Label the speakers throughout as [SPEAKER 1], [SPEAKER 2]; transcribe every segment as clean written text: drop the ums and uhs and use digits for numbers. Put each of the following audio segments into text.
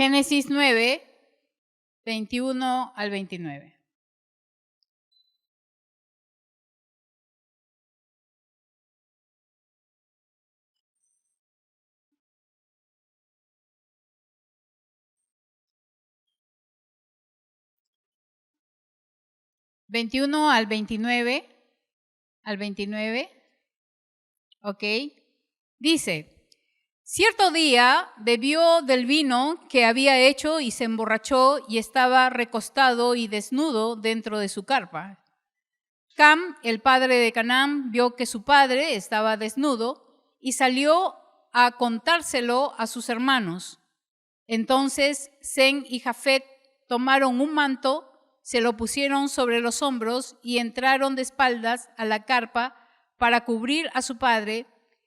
[SPEAKER 1] Génesis 9, 21 al 29. Al 29, ok, dice: cierto día bebió del vino que había hecho y se emborrachó y estaba recostado y desnudo dentro de su carpa. Cam, el padre de Canaán, vio que su padre estaba desnudo y salió a contárselo a sus hermanos. Entonces Sem y Jafet tomaron un manto, se lo pusieron sobre los hombros y entraron de espaldas a la carpa para cubrir a su padre.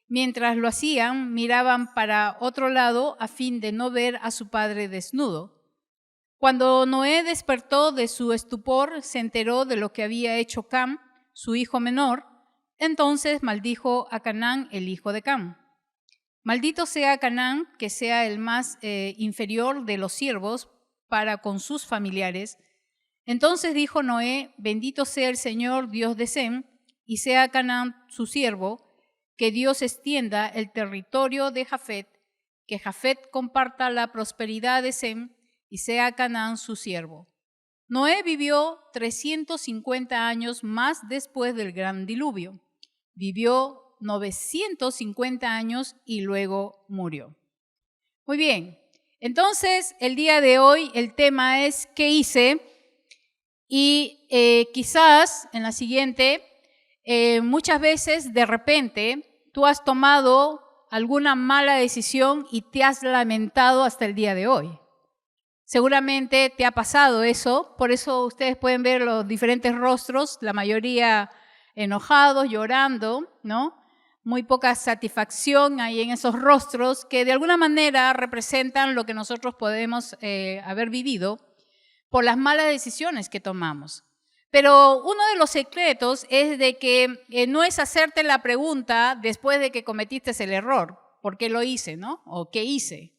[SPEAKER 1] Mientras lo hacían, miraban para otro lado a fin de no ver a su padre desnudo. Cuando Noé despertó de su estupor, se enteró de lo que había hecho Cam, su hijo menor. Entonces maldijo a Canaán, el hijo de Cam. Maldito sea Canaán, que sea el más inferior de los siervos para con sus familiares. Entonces dijo Noé: bendito sea el Señor, Dios de Sem, y sea Canaán su siervo, que Dios extienda el territorio de Jafet, que Jafet comparta la prosperidad de Sem, y sea Canaán su siervo. Noé vivió 350 años más después del gran diluvio. Vivió 950 años y luego murió. Muy bien, entonces el día de hoy el tema es ¿qué hice? Y quizás en la siguiente, muchas veces de repente tú has tomado alguna mala decisión y te has lamentado hasta el día de hoy. Seguramente te ha pasado eso, por eso ustedes pueden ver los diferentes rostros, la mayoría enojados, llorando, ¿no? Muy poca satisfacción hay en esos rostros que de alguna manera representan lo que nosotros podemos haber vivido por las malas decisiones que tomamos. Pero uno de los secretos es de que no es hacerte la pregunta después de que cometiste el error, ¿por qué lo hice, no? ¿O qué hice?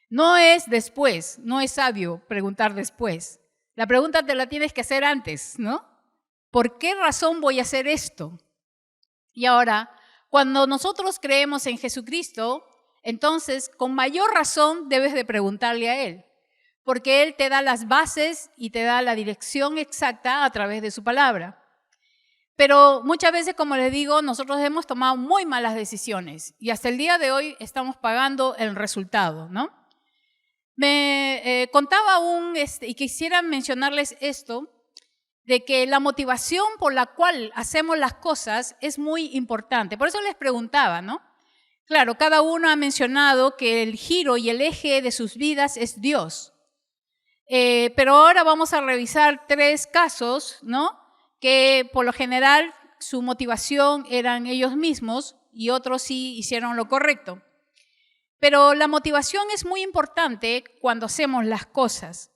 [SPEAKER 1] No es después, no es sabio preguntar después. La pregunta te la tienes que hacer antes, ¿no? ¿Por qué razón voy a hacer esto? Y ahora, cuando nosotros creemos en Jesucristo, entonces con mayor razón debes de preguntarle a Él, porque Él te da las bases y te da la dirección exacta a través de su palabra. Pero muchas veces, como les digo, nosotros hemos tomado muy malas decisiones y hasta el día de hoy estamos pagando el resultado, ¿no? Me contaba y quisiera mencionarles esto, de que la motivación por la cual hacemos las cosas es muy importante. Por eso les preguntaba, ¿no? Claro, cada uno ha mencionado que el giro y el eje de sus vidas es Dios. Pero ahora vamos a revisar 3 casos, ¿no? Que por lo general su motivación eran ellos mismos y otros sí hicieron lo correcto. Pero la motivación es muy importante cuando hacemos las cosas,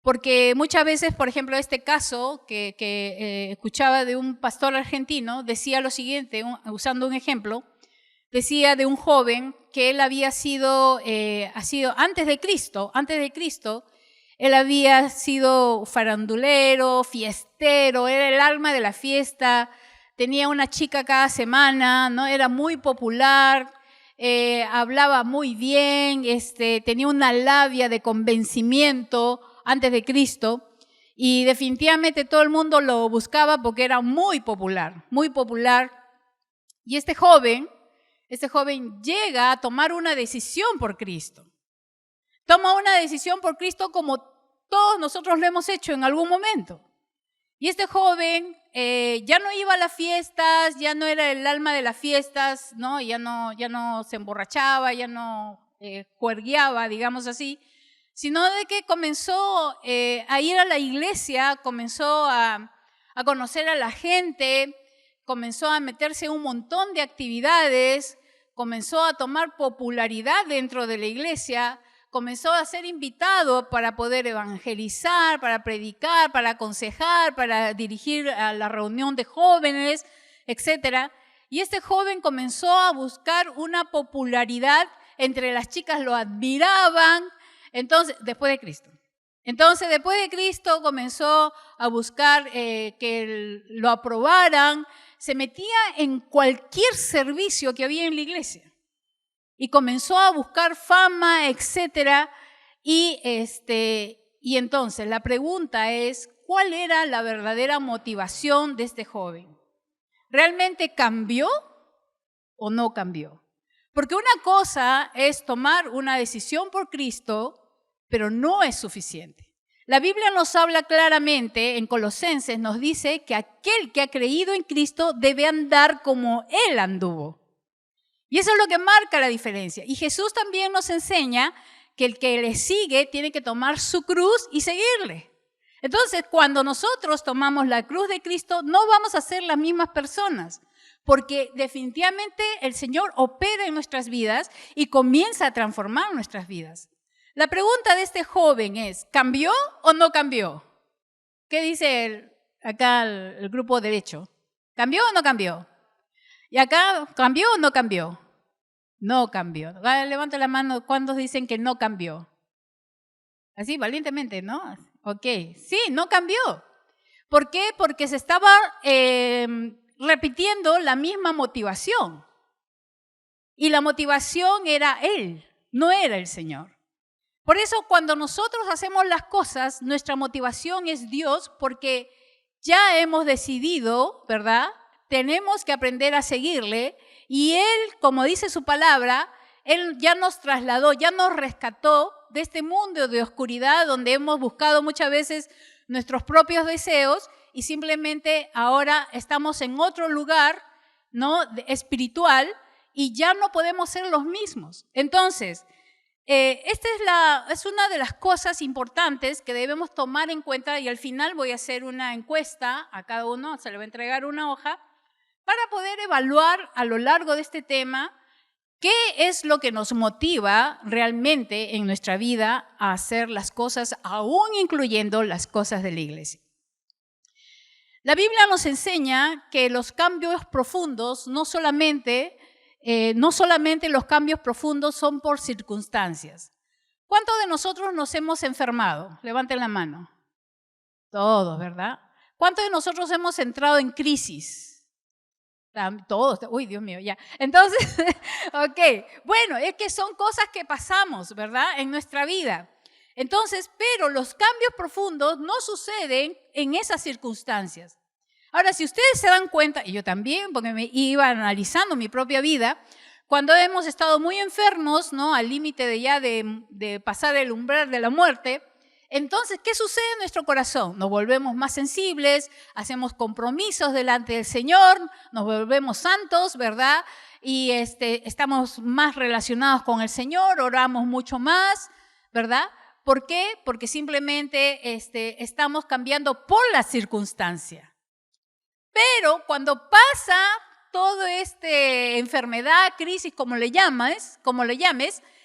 [SPEAKER 1] porque muchas veces, por ejemplo, este caso que escuchaba de un pastor argentino, decía lo siguiente, usando un ejemplo, decía de un joven que él había sido antes de Cristo, él había sido farandulero, fiestero, era el alma de la fiesta, tenía una chica cada semana, ¿no? Era muy popular, hablaba muy bien, tenía una labia de convencimiento antes de Cristo y definitivamente todo el mundo lo buscaba porque era muy popular, muy popular. Y este joven llega a tomar una decisión por Cristo. Toma una decisión por Cristo como todos nosotros lo hemos hecho en algún momento. Y este joven ya no iba a las fiestas, ya no era el alma de las fiestas, ¿no? Ya no se emborrachaba, ya no juergueaba, digamos así, sino de que comenzó a ir a la iglesia, comenzó a conocer a la gente, comenzó a meterse en un montón de actividades, comenzó a tomar popularidad dentro de la iglesia, comenzó a ser invitado para poder evangelizar, para predicar, para aconsejar, para dirigir a la reunión de jóvenes, etc. Y este joven comenzó a buscar una popularidad, entre las chicas lo admiraban, Entonces, después de Cristo. Entonces, después de Cristo comenzó a buscar que lo aprobaran, se metía en cualquier servicio que había en la iglesia y comenzó a buscar fama, etcétera. Y entonces la pregunta es, ¿cuál era la verdadera motivación de este joven? ¿Realmente cambió o no cambió? Porque una cosa es tomar una decisión por Cristo, pero no es suficiente. La Biblia nos habla claramente, en Colosenses nos dice que aquel que ha creído en Cristo debe andar como Él anduvo. Y eso es lo que marca la diferencia. Y Jesús también nos enseña que el que le sigue tiene que tomar su cruz y seguirle. Entonces, cuando nosotros tomamos la cruz de Cristo, no vamos a ser las mismas personas, porque definitivamente el Señor opera en nuestras vidas y comienza a transformar nuestras vidas. La pregunta de este joven es, ¿cambió o no cambió? ¿Qué dice acá el grupo derecho? ¿Cambió o no cambió? ¿Y acá cambió o no cambió? No cambió. Levanta la mano, ¿cuántos dicen que no cambió? Así, valientemente, ¿no? Ok, sí, no cambió. ¿Por qué? Porque se estaba repitiendo la misma motivación. Y la motivación era Él, no era el Señor. Por eso cuando nosotros hacemos las cosas, nuestra motivación es Dios, porque ya hemos decidido, ¿verdad? Tenemos que aprender a seguirle y Él, como dice su palabra, Él ya nos trasladó, ya nos rescató de este mundo de oscuridad donde hemos buscado muchas veces nuestros propios deseos y simplemente ahora estamos en otro lugar, ¿no? Espiritual y ya no podemos ser los mismos. Entonces, esta es una de las cosas importantes que debemos tomar en cuenta y al final voy a hacer una encuesta a cada uno, se le va a entregar una hoja, para poder evaluar a lo largo de este tema qué es lo que nos motiva realmente en nuestra vida a hacer las cosas, aún incluyendo las cosas de la iglesia. La Biblia nos enseña que los cambios profundos no solamente los cambios profundos son por circunstancias. ¿Cuántos de nosotros nos hemos enfermado? Levanten la mano. Todos, ¿verdad? ¿Cuántos de nosotros hemos entrado en crisis? Todos. Uy, Dios mío, ya. Entonces, ok. Bueno, es que son cosas que pasamos, ¿verdad? En nuestra vida. Entonces, pero los cambios profundos no suceden en esas circunstancias. Ahora, si ustedes se dan cuenta, y yo también, porque me iba analizando mi propia vida, cuando hemos estado muy enfermos, ¿no? Al límite de pasar el umbral de la muerte, entonces, ¿qué sucede en nuestro corazón? Nos volvemos más sensibles, hacemos compromisos delante del Señor, nos volvemos santos, ¿verdad? Y estamos más relacionados con el Señor, oramos mucho más, ¿verdad? ¿Por qué? Porque simplemente estamos cambiando por la circunstancia. Pero cuando pasa toda esta enfermedad, crisis, como le llames,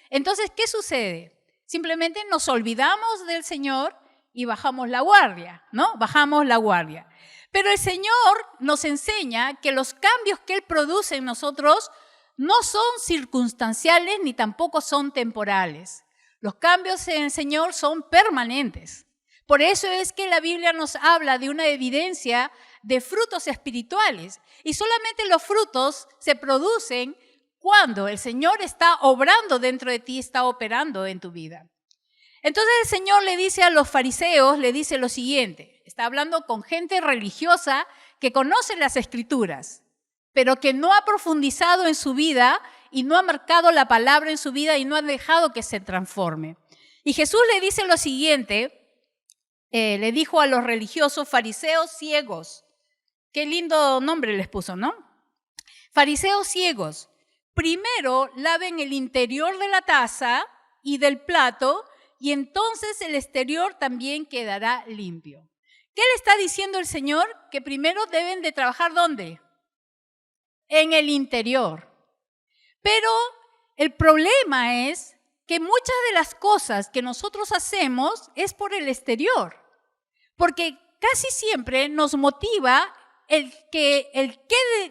[SPEAKER 1] entonces, ¿qué sucede? Simplemente nos olvidamos del Señor y bajamos la guardia, ¿no? Bajamos la guardia. Pero el Señor nos enseña que los cambios que Él produce en nosotros no son circunstanciales ni tampoco son temporales. Los cambios en el Señor son permanentes. Por eso es que la Biblia nos habla de una evidencia de frutos espirituales. Y solamente los frutos se producen cuando el Señor está obrando dentro de ti, está operando en tu vida. Entonces el Señor le dice a los fariseos, le dice lo siguiente. Está hablando con gente religiosa que conoce las Escrituras, pero que no ha profundizado en su vida y no ha marcado la palabra en su vida y no ha dejado que se transforme. Y Jesús le dice lo siguiente, le dijo a los religiosos fariseos ciegos. Qué lindo nombre les puso, ¿no? Fariseos ciegos. Primero laven el interior de la taza y del plato y entonces el exterior también quedará limpio. ¿Qué le está diciendo el Señor? Que primero deben de trabajar ¿dónde? En el interior. Pero el problema es que muchas de las cosas que nosotros hacemos es por el exterior. Porque casi siempre nos motiva el que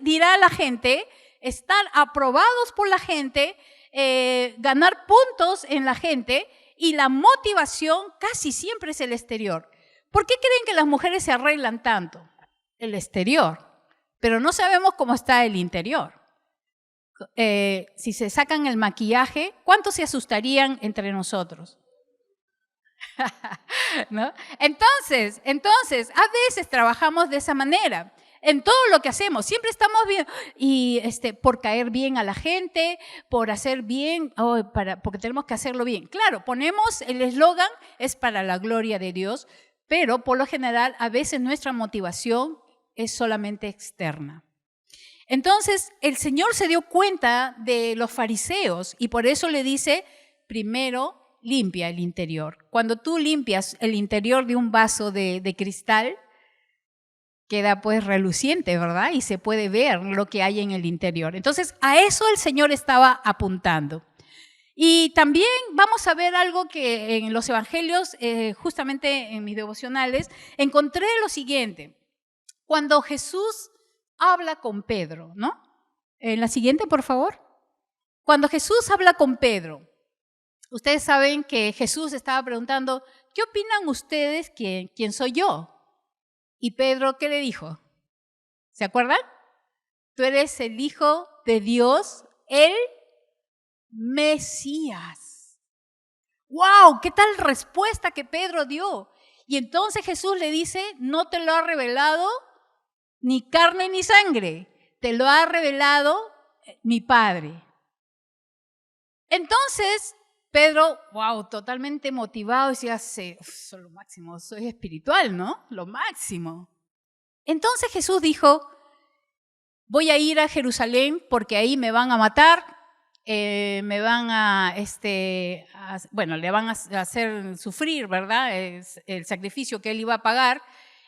[SPEAKER 1] dirá la gente, estar aprobados por la gente, ganar puntos en la gente Y la motivación casi siempre es el exterior. ¿Por qué creen que las mujeres se arreglan tanto? El exterior. Pero no sabemos cómo está el interior. Si se sacan el maquillaje, ¿cuántos se asustarían entre nosotros? ¿No? Entonces, a veces trabajamos de esa manera. En todo lo que hacemos, siempre estamos bien, y por caer bien a la gente, por hacer bien, porque tenemos que hacerlo bien. Claro, ponemos el eslogan, es para la gloria de Dios, pero por lo general a veces nuestra motivación es solamente externa. Entonces, el Señor se dio cuenta de los fariseos y por eso le dice, primero limpia el interior. Cuando tú limpias el interior de un vaso de cristal, queda pues reluciente, ¿verdad? Y se puede ver lo que hay en el interior. Entonces, a eso el Señor estaba apuntando. Y también vamos a ver algo que en los evangelios, justamente en mis devocionales, encontré lo siguiente. Cuando Jesús habla con Pedro, ¿no? En la siguiente, por favor. Cuando Jesús habla con Pedro, ustedes saben que Jesús estaba preguntando, ¿qué opinan ustedes quién soy yo? Y Pedro, ¿qué le dijo? ¿Se acuerdan? Tú eres el Hijo de Dios, el Mesías. ¡Wow! ¿Qué tal respuesta que Pedro dio? Y entonces Jesús le dice, no te lo ha revelado ni carne ni sangre, te lo ha revelado mi Padre. Entonces Pedro, wow, totalmente motivado, decía, soy lo máximo, soy espiritual, ¿no? Lo máximo. Entonces Jesús dijo, voy a ir a Jerusalén porque ahí me van a matar, me van le van a hacer sufrir, ¿verdad? Es el sacrificio que él iba a pagar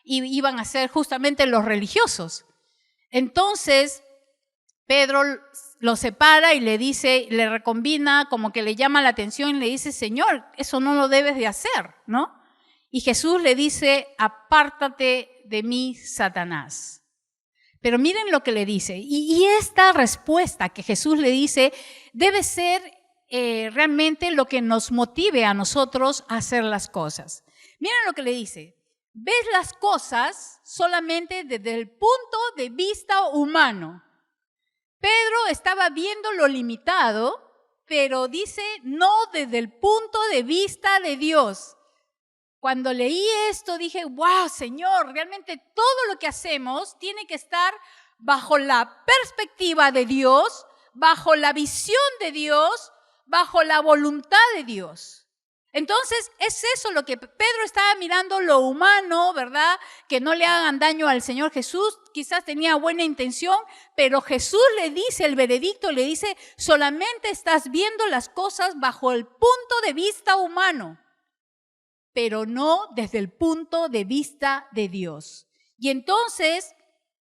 [SPEAKER 1] y iban a ser justamente los religiosos. Entonces Pedro lo separa y le dice, le recombina, como que le llama la atención y le dice, Señor, eso no lo debes de hacer, ¿no? Y Jesús le dice, apártate de mí, Satanás. Pero miren lo que le dice. Y esta respuesta que Jesús le dice debe ser realmente lo que nos motive a nosotros a hacer las cosas. Miren lo que le dice. Ves las cosas solamente desde el punto de vista humano. Pedro estaba viendo lo limitado, pero dice no desde el punto de vista de Dios. Cuando leí esto dije, wow, Señor, realmente todo lo que hacemos tiene que estar bajo la perspectiva de Dios, bajo la visión de Dios, bajo la voluntad de Dios. Entonces, es eso lo que Pedro estaba mirando, lo humano, ¿verdad? Que no le hagan daño al Señor Jesús. Quizás tenía buena intención, pero Jesús le dice, el veredicto le dice, solamente estás viendo las cosas bajo el punto de vista humano, pero no desde el punto de vista de Dios. Y entonces,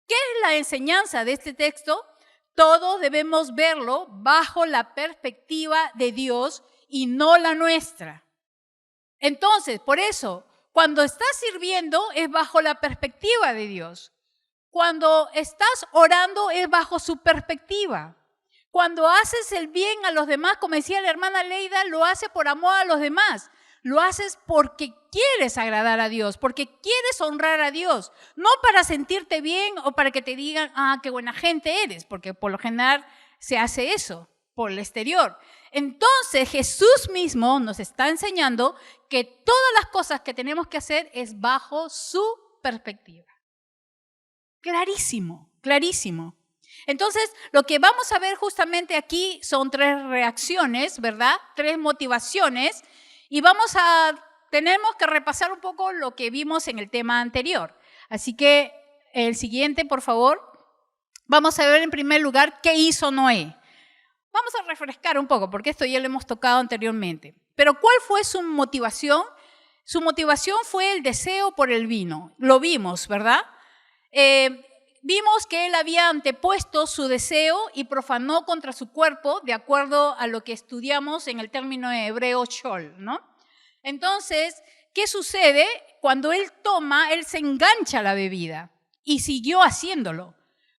[SPEAKER 1] ¿qué es la enseñanza de este texto? Todos debemos verlo bajo la perspectiva de Dios y no la nuestra. Entonces, por eso, cuando estás sirviendo es bajo la perspectiva de Dios. Cuando estás orando es bajo su perspectiva. Cuando haces el bien a los demás, como decía la hermana Leida, lo hace por amor a los demás. Lo haces porque quieres agradar a Dios, porque quieres honrar a Dios. No para sentirte bien o para que te digan, qué buena gente eres, porque por lo general se hace eso por el exterior. Entonces Jesús mismo nos está enseñando que todas las cosas que tenemos que hacer es bajo su perspectiva. Clarísimo, clarísimo. Entonces, lo que vamos a ver justamente aquí son 3 reacciones, ¿verdad? 3 motivaciones y tenemos que repasar un poco lo que vimos en el tema anterior. Así que el siguiente, por favor. Vamos a ver en primer lugar qué hizo Noé. Vamos a refrescar un poco, porque esto ya lo hemos tocado anteriormente. Pero ¿cuál fue su motivación? Su motivación fue el deseo por el vino. Lo vimos, ¿verdad? Vimos que él había antepuesto su deseo y profanó contra su cuerpo, de acuerdo a lo que estudiamos en el término hebreo shol, ¿no? Entonces, ¿qué sucede? Cuando él toma, él se engancha a la bebida y siguió haciéndolo.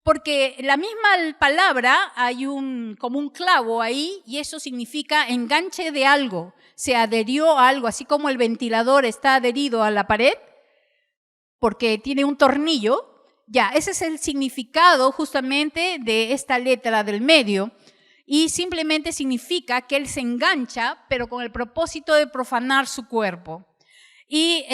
[SPEAKER 1] Porque la misma palabra hay como un clavo ahí y eso significa enganche de algo, se adherió a algo, así como el ventilador está adherido a la pared porque tiene un tornillo. Ya, ese es el significado justamente de esta letra del medio y simplemente significa que él se engancha, pero con el propósito de profanar su cuerpo y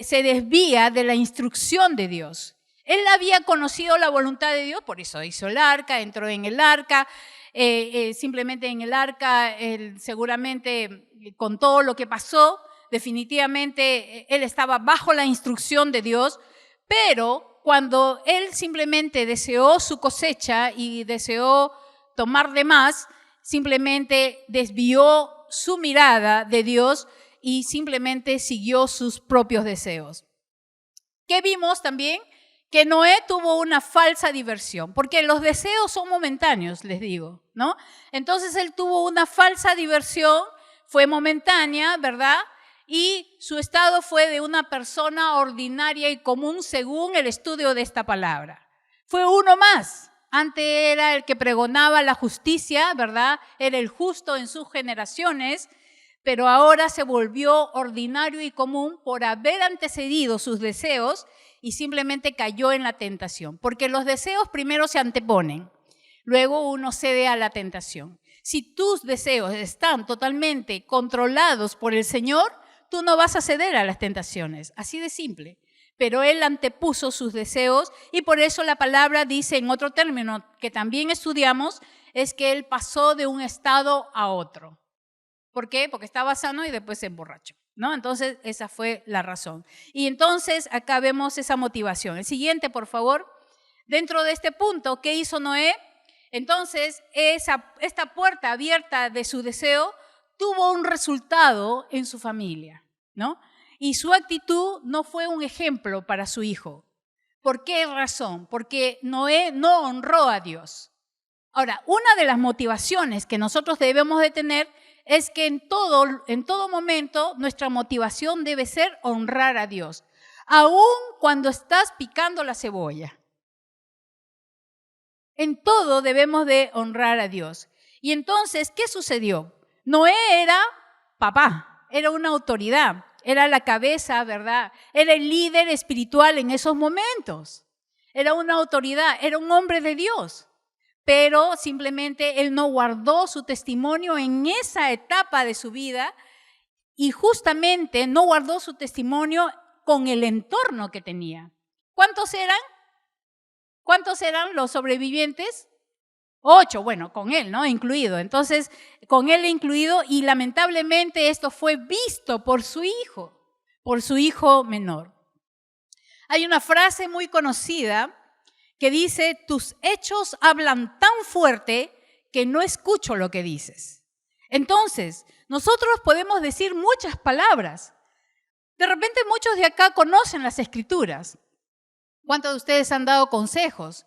[SPEAKER 1] se desvía de la instrucción de Dios. Él había conocido la voluntad de Dios, por eso hizo el arca, entró en el arca, simplemente en el arca, seguramente con todo lo que pasó, definitivamente él estaba bajo la instrucción de Dios, pero cuando él simplemente deseó su cosecha y deseó tomar de más, simplemente desvió su mirada de Dios y simplemente siguió sus propios deseos. ¿Qué vimos también? Que Noé tuvo una falsa diversión, porque los deseos son momentáneos, les digo, ¿no? Entonces él tuvo una falsa diversión, fue momentánea, ¿verdad? Y su estado fue de una persona ordinaria y común según el estudio de esta palabra. Fue uno más. Antes era el que pregonaba la justicia, ¿verdad? Era el justo en sus generaciones, pero ahora se volvió ordinario y común por haber antecedido sus deseos y simplemente cayó en la tentación, porque los deseos primero se anteponen, luego uno cede a la tentación. Si tus deseos están totalmente controlados por el Señor, tú no vas a ceder a las tentaciones, así de simple. Pero él antepuso sus deseos y por eso la palabra dice en otro término que también estudiamos, es que él pasó de un estado a otro. ¿Por qué? Porque estaba sano y después se emborrachó, ¿no? Entonces, esa fue la razón. Y entonces, acá vemos esa motivación. El siguiente, por favor. Dentro de este punto, ¿qué hizo Noé? Entonces, esta puerta abierta de su deseo tuvo un resultado en su familia, ¿no? Y su actitud no fue un ejemplo para su hijo. ¿Por qué razón? Porque Noé no honró a Dios. Ahora, una de las motivaciones que nosotros debemos de tener es que en todo momento nuestra motivación debe ser honrar a Dios, aun cuando estás picando la cebolla. En todo debemos de honrar a Dios. Y entonces, ¿qué sucedió? Noé era papá, era una autoridad, era la cabeza, ¿verdad? Era el líder espiritual en esos momentos. Era una autoridad, era un hombre de Dios. Pero simplemente él no guardó su testimonio en esa etapa de su vida y justamente no guardó su testimonio con el entorno que tenía. ¿Cuántos eran? ¿Cuántos eran los sobrevivientes? 8, bueno, con él, ¿no? Incluido. Entonces, con él incluido y lamentablemente esto fue visto por su hijo menor. Hay una frase muy conocida que dice, tus hechos hablan tan fuerte que no escucho lo que dices. Entonces, nosotros podemos decir muchas palabras. De repente muchos de acá conocen las Escrituras. ¿Cuántos de ustedes han dado consejos?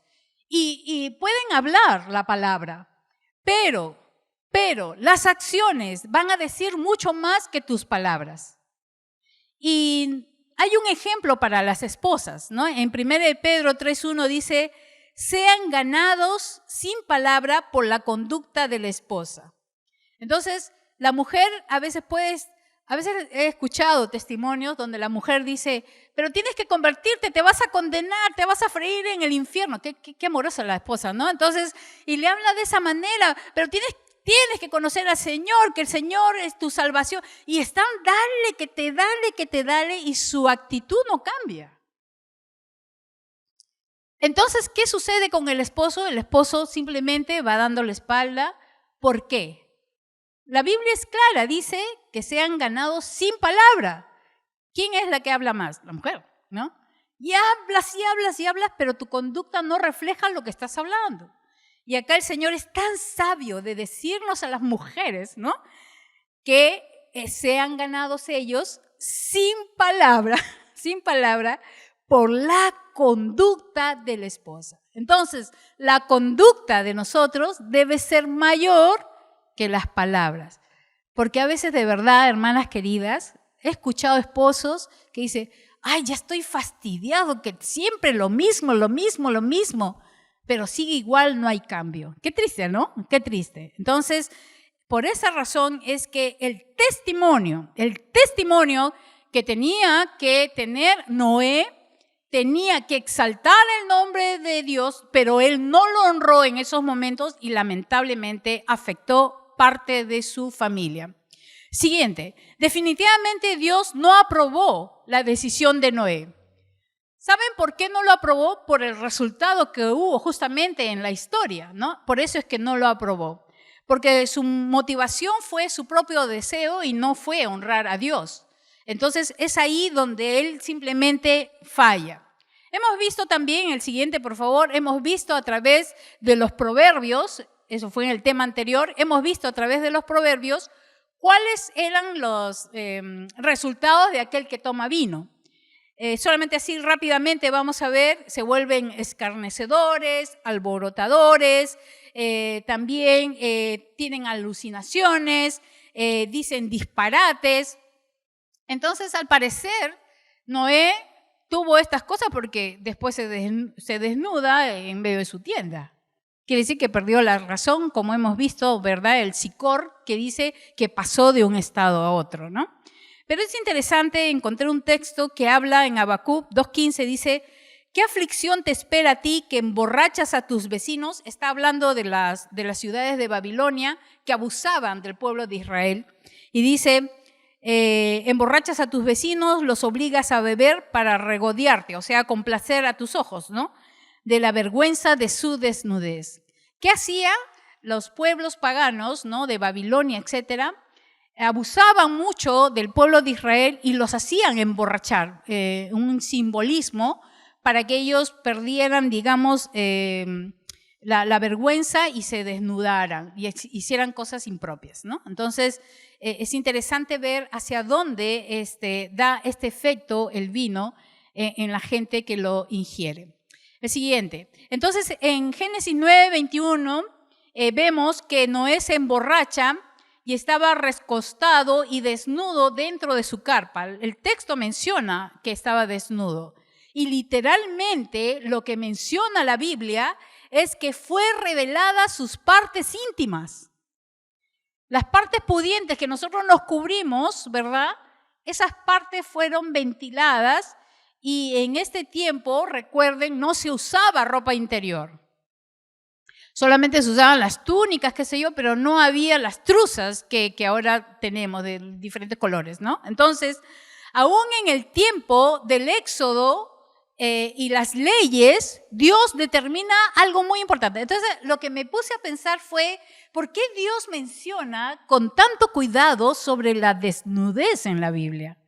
[SPEAKER 1] Y pueden hablar la palabra, pero las acciones van a decir mucho más que tus palabras. Y hay un ejemplo para las esposas, ¿no? En 1 Pedro 3:1 dice, sean ganados sin palabra por la conducta de la esposa. Entonces, la mujer a veces he escuchado testimonios donde la mujer dice, pero tienes que convertirte, te vas a condenar, te vas a freír en el infierno. Qué amorosa la esposa, ¿no? Entonces, y le habla de esa manera, pero tienes que conocer al Señor, que el Señor es tu salvación. Y están, dale, y su actitud no cambia. Entonces, ¿qué sucede con el esposo? El esposo simplemente va dando la espalda. ¿Por qué? La Biblia es clara, dice que sean ganados sin palabra. ¿Quién es la que habla más? La mujer, ¿no? Y hablas, pero tu conducta no refleja lo que estás hablando. Y acá el Señor es tan sabio de decirnos a las mujeres, ¿no? Que sean ganados ellos sin palabra, por la conducta de la esposa. Entonces, la conducta de nosotros debe ser mayor que las palabras. Porque a veces, de verdad, hermanas queridas, he escuchado esposos que dicen, ay, ya estoy fastidiado, que siempre lo mismo. pero sigue igual, no hay cambio. Qué triste, ¿no? Qué triste. Entonces, por esa razón es que el testimonio que tenía que tener Noé, tenía que exaltar el nombre de Dios, pero él no lo honró en esos momentos y lamentablemente afectó parte de su familia. Siguiente, definitivamente Dios no aprobó la decisión de Noé. ¿Saben por qué no lo aprobó? Por el resultado que hubo justamente en la historia, ¿no? Por eso es que no lo aprobó. Porque su motivación fue su propio deseo y no fue honrar a Dios. Entonces es ahí donde él simplemente falla. Hemos visto también, el siguiente por favor, hemos visto a través de los proverbios, eso fue en el tema anterior, hemos visto a través de los proverbios cuáles eran los resultados de aquel que toma vino. Solamente así rápidamente vamos a ver, se vuelven escarnecedores, alborotadores, también tienen alucinaciones, dicen disparates. Entonces, al parecer, Noé tuvo estas cosas porque después se desnuda en medio de su tienda. Quiere decir que perdió la razón, como hemos visto, ¿verdad? El sicor que dice que pasó de un estado a otro, ¿no? Pero es interesante encontrar un texto que habla en Habacuc 2:15, dice, ¿qué aflicción te espera a ti que emborrachas a tus vecinos? Está hablando de las ciudades de Babilonia que abusaban del pueblo de Israel. Y dice, emborrachas a tus vecinos, los obligas a beber para regodearte, o sea, complacer a tus ojos, ¿no? De la vergüenza de su desnudez. ¿Qué hacía los pueblos paganos, ¿no? De Babilonia, etcétera? Abusaban mucho del pueblo de Israel y los hacían emborrachar, un simbolismo para que ellos perdieran, digamos, la vergüenza y se desnudaran y hicieran cosas impropias, ¿no? Entonces, es interesante ver hacia dónde da este efecto el vino en la gente que lo ingiere. El siguiente. Entonces, en Génesis 9:21 vemos que Noé se emborracha y estaba recostado y desnudo dentro de su carpa. El texto menciona que estaba desnudo. Y literalmente lo que menciona la Biblia es que fue revelada sus partes íntimas. Las partes pudientes que nosotros nos cubrimos, ¿verdad? Esas partes fueron ventiladas y en este tiempo, recuerden, no se usaba ropa interior. Solamente se usaban las túnicas, qué sé yo, pero no había las truzas que ahora tenemos de diferentes colores, ¿no? Entonces, aún en el tiempo del Éxodo y las leyes, Dios determina algo muy importante. Entonces, lo que me puse a pensar fue, ¿por qué Dios menciona con tanto cuidado sobre la desnudez en la Biblia?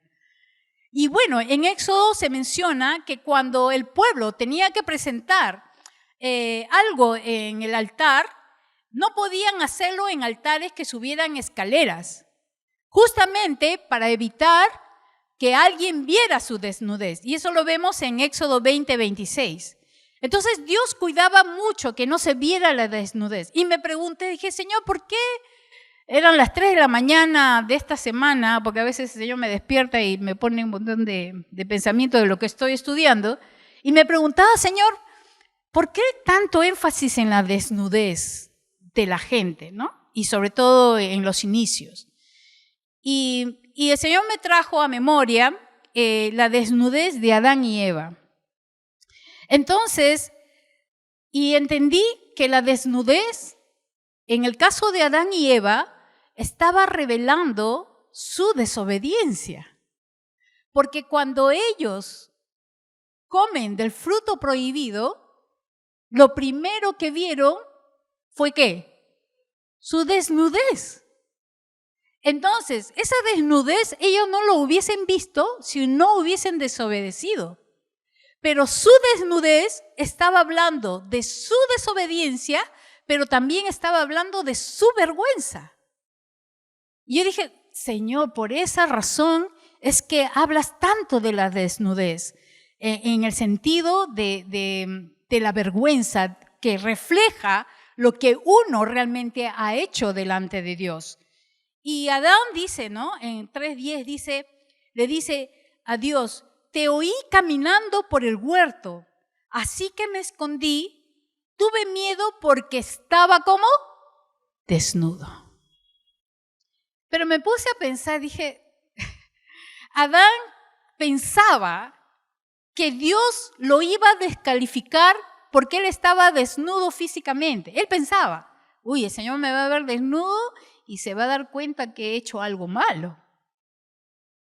[SPEAKER 1] Y bueno, en Éxodo se menciona que cuando el pueblo tenía que presentar algo en el altar, no podían hacerlo en altares que subieran escaleras, justamente para evitar que alguien viera su desnudez. Y eso lo vemos en Éxodo 20:26. Entonces Dios cuidaba mucho que no se viera la desnudez. Y me pregunté, dije, Señor, ¿por qué? Eran las 3 de la mañana de esta semana, porque a veces el Señor me despierta y me pone un montón de pensamiento de lo que estoy estudiando. Y me preguntaba, Señor, ¿por qué tanto énfasis en la desnudez de la gente, ¿no? Y sobre todo en los inicios. Y el Señor me trajo a memoria la desnudez de Adán y Eva. Entonces, y entendí que la desnudez, en el caso de Adán y Eva, estaba revelando su desobediencia. Porque cuando ellos comen del fruto prohibido, lo primero que vieron fue ¿qué? Su desnudez. Entonces, esa desnudez ellos no lo hubiesen visto si no hubiesen desobedecido. Pero su desnudez estaba hablando de su desobediencia, pero también estaba hablando de su vergüenza. Y yo dije, Señor, por esa razón es que hablas tanto de la desnudez, en el sentido de la vergüenza que refleja lo que uno realmente ha hecho delante de Dios. Y Adán dice, ¿no? En 3:10 le dice a Dios, te oí caminando por el huerto, así que me escondí Tuve miedo porque estaba como desnudo. Pero me puse a pensar, dije, Adán pensaba que Dios lo iba a descalificar porque él estaba desnudo físicamente. Él pensaba, uy, el Señor me va a ver desnudo y se va a dar cuenta que he hecho algo malo.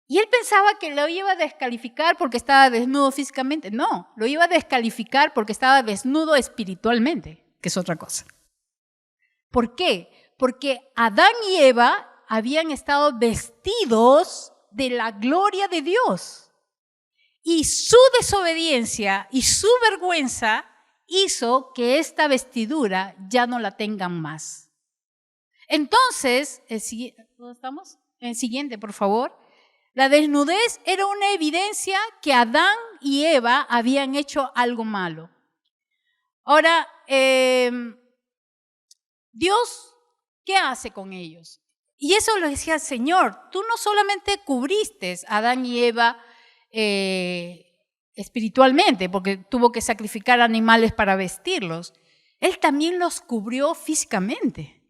[SPEAKER 1] Y él pensaba que lo iba a descalificar porque estaba desnudo físicamente. No, lo iba a descalificar porque estaba desnudo espiritualmente, que es otra cosa. ¿Por qué? Porque Adán y Eva habían estado vestidos de la gloria de Dios. Y su desobediencia y su vergüenza hizo que esta vestidura ya no la tengan más. Entonces, ¿dónde estamos? El siguiente, por favor. La desnudez era una evidencia que Adán y Eva habían hecho algo malo. Ahora, Dios, ¿qué hace con ellos? Y eso lo decía el Señor. Tú no solamente cubriste a Adán y Eva espiritualmente, porque tuvo que sacrificar animales para vestirlos. Él también los cubrió físicamente.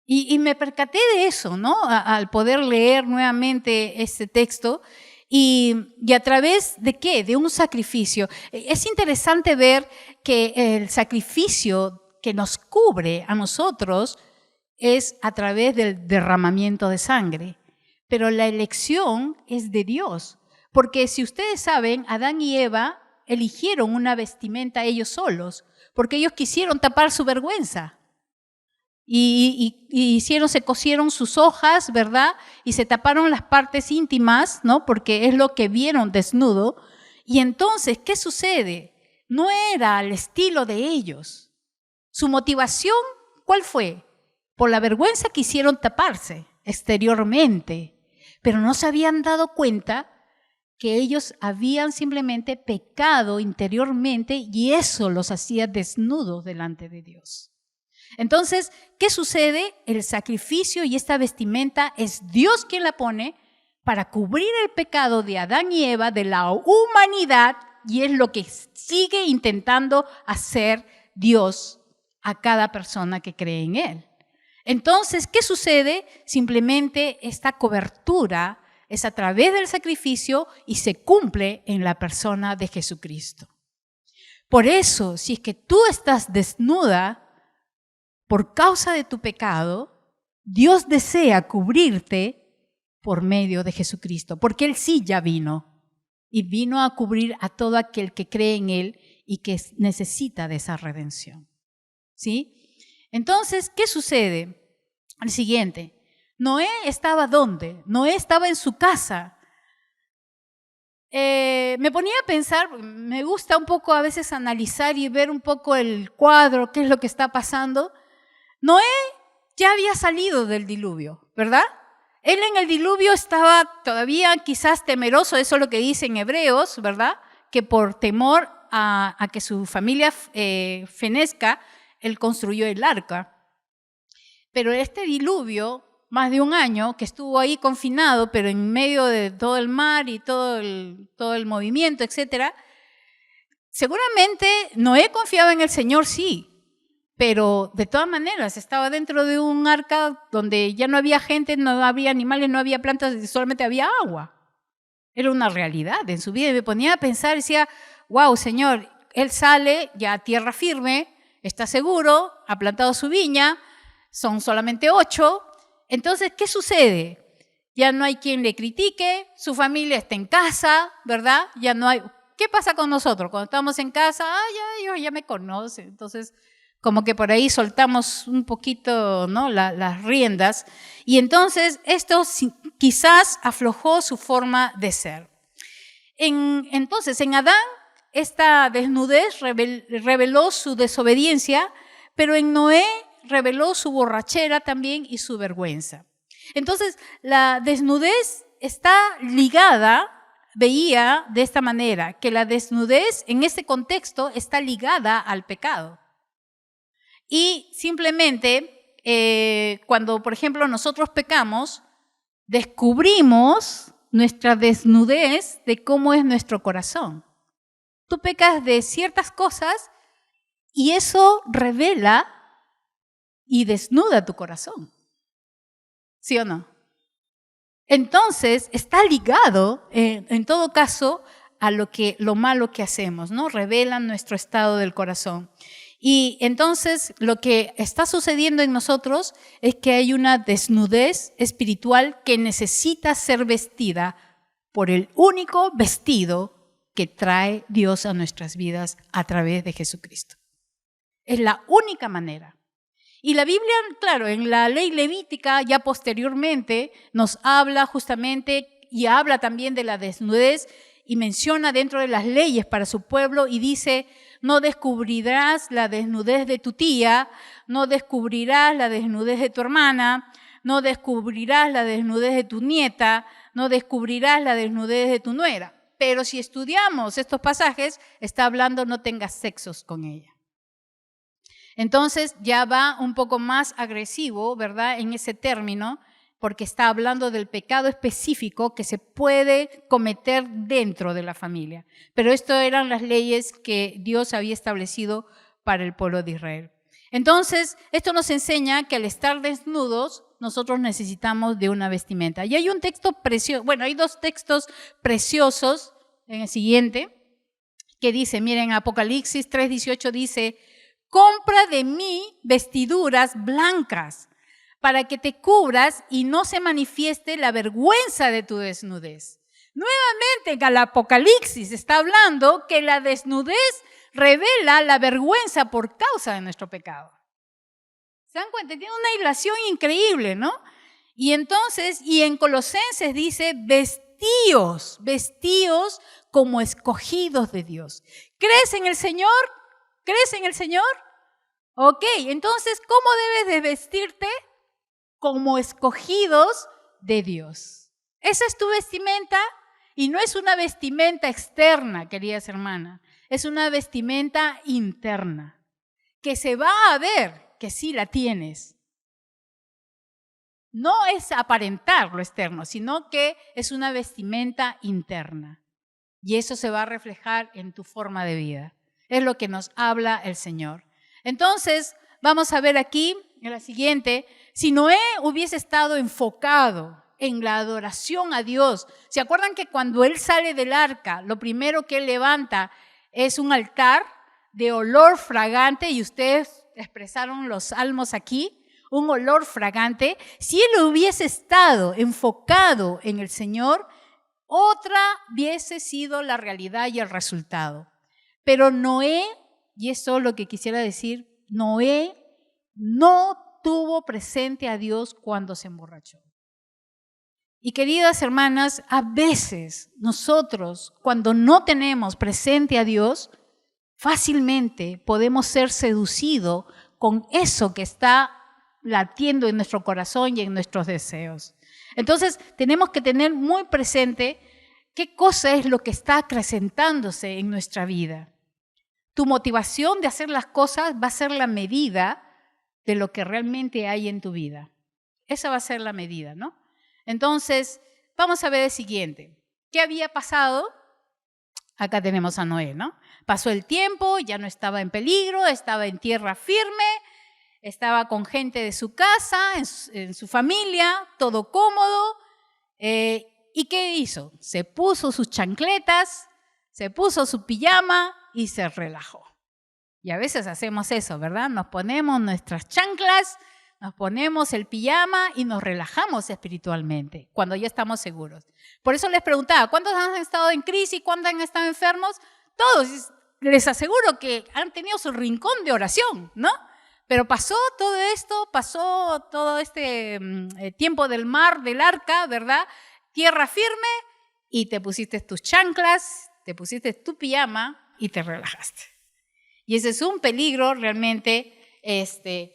[SPEAKER 1] Y me percaté de eso, ¿no? Al poder leer nuevamente este texto. ¿Y a través de qué? De un sacrificio. Es interesante ver que el sacrificio que nos cubre a nosotros es a través del derramamiento de sangre. Pero la elección es de Dios. Porque si ustedes saben, Adán y Eva eligieron una vestimenta ellos solos, porque ellos quisieron tapar su vergüenza. Y se cosieron sus hojas, ¿verdad? Y se taparon las partes íntimas, ¿no? Porque es lo que vieron desnudo. Y entonces, ¿qué sucede? No era al estilo de ellos. Su motivación, ¿cuál fue? Por la vergüenza quisieron taparse exteriormente, pero no se habían dado cuenta que ellos habían simplemente pecado interiormente y eso los hacía desnudos delante de Dios. Entonces, ¿qué sucede? El sacrificio y esta vestimenta es Dios quien la pone para cubrir el pecado de Adán y Eva, de la humanidad, y es lo que sigue intentando hacer Dios a cada persona que cree en Él. Entonces, ¿qué sucede? Simplemente esta cobertura es a través del sacrificio y se cumple en la persona de Jesucristo. Por eso, si es que tú estás desnuda, por causa de tu pecado, Dios desea cubrirte por medio de Jesucristo, porque Él sí ya vino y vino a cubrir a todo aquel que cree en Él y que necesita de esa redención. ¿Sí? Entonces, ¿qué sucede? El siguiente, Noé estaba ¿dónde? Noé estaba en su casa. Me ponía a pensar, me gusta un poco a veces analizar y ver un poco el cuadro, qué es lo que está pasando. Noé ya había salido del diluvio, ¿verdad? Él en el diluvio estaba todavía quizás temeroso, eso es lo que dice en Hebreos, ¿verdad? Que por temor a que su familia fenezca, él construyó el arca. Pero este diluvio, más de un año, que estuvo ahí confinado, pero en medio de todo el mar y todo el movimiento, etcétera, seguramente Noé confiaba en el Señor, sí. Pero de todas maneras estaba dentro de un arca donde ya no había gente, no había animales, no había plantas, solamente había agua. Era una realidad en su vida. Y me ponía a pensar, decía, wow, Señor, Él sale ya a tierra firme, está seguro, ha plantado su viña, son solamente 8. Entonces, ¿qué sucede? Ya no hay quien le critique, su familia está en casa, ¿verdad? Ya no hay. ¿Qué pasa con nosotros? Cuando estamos en casa, ya me conoce, entonces como que por ahí soltamos un poquito, ¿no? las riendas, y entonces esto quizás aflojó su forma de ser. Entonces, en Adán, esta desnudez reveló su desobediencia, pero en Noé reveló su borrachera también y su vergüenza. Entonces, la desnudez está ligada, veía de esta manera, que la desnudez en este contexto está ligada al pecado. Y simplemente, cuando, por ejemplo, nosotros pecamos, descubrimos nuestra desnudez de cómo es nuestro corazón. Tú pecas de ciertas cosas Y eso revela y desnuda tu corazón. ¿Sí o no? Entonces, está ligado, en todo caso, a lo malo que hacemos, ¿no? Revela nuestro estado del corazón. Y entonces, lo que está sucediendo en nosotros es que hay una desnudez espiritual que necesita ser vestida por el único vestido que trae Dios a nuestras vidas a través de Jesucristo. Es la única manera. Y la Biblia, claro, en la ley levítica, ya posteriormente, nos habla justamente y habla también de la desnudez y menciona dentro de las leyes para su pueblo y dice, no descubrirás la desnudez de tu tía, no descubrirás la desnudez de tu hermana, no descubrirás la desnudez de tu nieta, no descubrirás la desnudez de tu nuera. Pero si estudiamos estos pasajes, está hablando no tengas sexos con ella. Entonces ya va un poco más agresivo, ¿verdad? En ese término, porque está hablando del pecado específico que se puede cometer dentro de la familia. Pero esto eran las leyes que Dios había establecido para el pueblo de Israel. Entonces, esto nos enseña que al estar desnudos, nosotros necesitamos de una vestimenta. Y hay un texto precioso, bueno, hay dos textos preciosos en el siguiente, que dice, miren, Apocalipsis 3:18 dice, compra de mí vestiduras blancas para que te cubras y no se manifieste la vergüenza de tu desnudez. Nuevamente en el Apocalipsis está hablando que la desnudez revela la vergüenza por causa de nuestro pecado. ¿Se dan cuenta? Tiene una ilación increíble, ¿no? Y entonces, y en Colosenses dice, vestíos como escogidos de Dios. ¿Crees en el Señor? ¿Crees en el Señor? Ok, entonces, ¿cómo debes de vestirte? Como escogidos de Dios. Esa es tu vestimenta y no es una vestimenta externa, queridas hermanas, es una vestimenta interna, que se va a ver que sí la tienes. No es aparentar lo externo, sino que es una vestimenta interna. Y eso se va a reflejar en tu forma de vida. Es lo que nos habla el Señor. Entonces, vamos a ver aquí, en la siguiente, si Noé hubiese estado enfocado en la adoración a Dios, ¿se acuerdan que cuando él sale del arca, lo primero que él levanta es un altar de olor fragante, y ustedes expresaron los salmos aquí, un olor fragante? Si él hubiese estado enfocado en el Señor, otra hubiese sido la realidad y el resultado. Pero Noé, y eso es lo que quisiera decir, Noé no tuvo presente a Dios cuando se emborrachó. Y queridas hermanas, a veces nosotros, cuando no tenemos presente a Dios, fácilmente podemos ser seducidos con eso que está latiendo en nuestro corazón y en nuestros deseos. Entonces, tenemos que tener muy presente qué cosa es lo que está acrecentándose en nuestra vida. Tu motivación de hacer las cosas va a ser la medida de lo que realmente hay en tu vida. Esa va a ser la medida, ¿no? Entonces, vamos a ver el siguiente. ¿Qué había pasado? Acá tenemos a Noé, ¿no? Pasó el tiempo, ya no estaba en peligro, estaba en tierra firme, estaba con gente de su casa, en su familia, todo cómodo. ¿Y qué hizo? Se puso sus chancletas, se puso su pijama y se relajó. Y a veces hacemos eso, ¿verdad? Nos ponemos nuestras chanclas, nos ponemos el pijama y nos relajamos espiritualmente cuando ya estamos seguros. Por eso les preguntaba, ¿cuántos han estado en crisis? ¿Cuántos han estado enfermos? Todos. Les aseguro que han tenido su rincón de oración, ¿no? Pero pasó todo esto, pasó todo este tiempo del mar, del arca, ¿verdad? Tierra firme, y te pusiste tus chanclas, te pusiste tu pijama y te relajaste. Y ese es un peligro realmente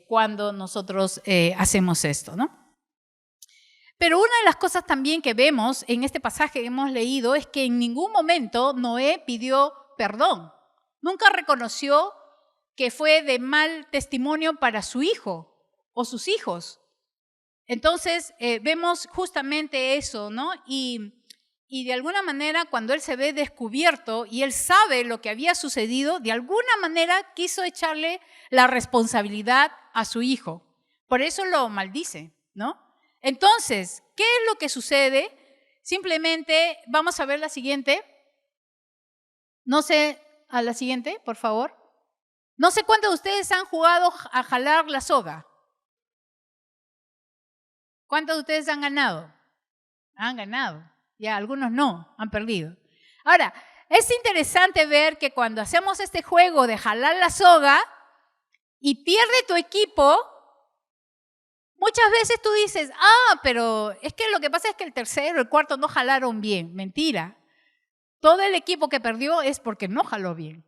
[SPEAKER 1] cuando nosotros hacemos esto, ¿no? Pero una de las cosas también que vemos en este pasaje que hemos leído es que en ningún momento Noé pidió perdón. Nunca reconoció que fue de mal testimonio para su hijo o sus hijos. Entonces, vemos justamente eso, ¿no? Y y de alguna manera cuando él se ve descubierto y él sabe lo que había sucedido, de alguna manera quiso echarle la responsabilidad a su hijo. Por eso lo maldice, ¿no? Entonces, ¿qué es lo que sucede? Simplemente vamos a ver la siguiente. No sé, a la siguiente, por favor. No sé cuántos de ustedes han jugado a jalar la soga. ¿Cuántos de ustedes han ganado? Han ganado. Ya, algunos no, han perdido. Ahora, es interesante ver que cuando hacemos este juego de jalar la soga y pierde tu equipo, muchas veces tú dices, pero es que lo que pasa es que el tercero, el cuarto no jalaron bien. Mentira. Todo el equipo que perdió es porque no jaló bien.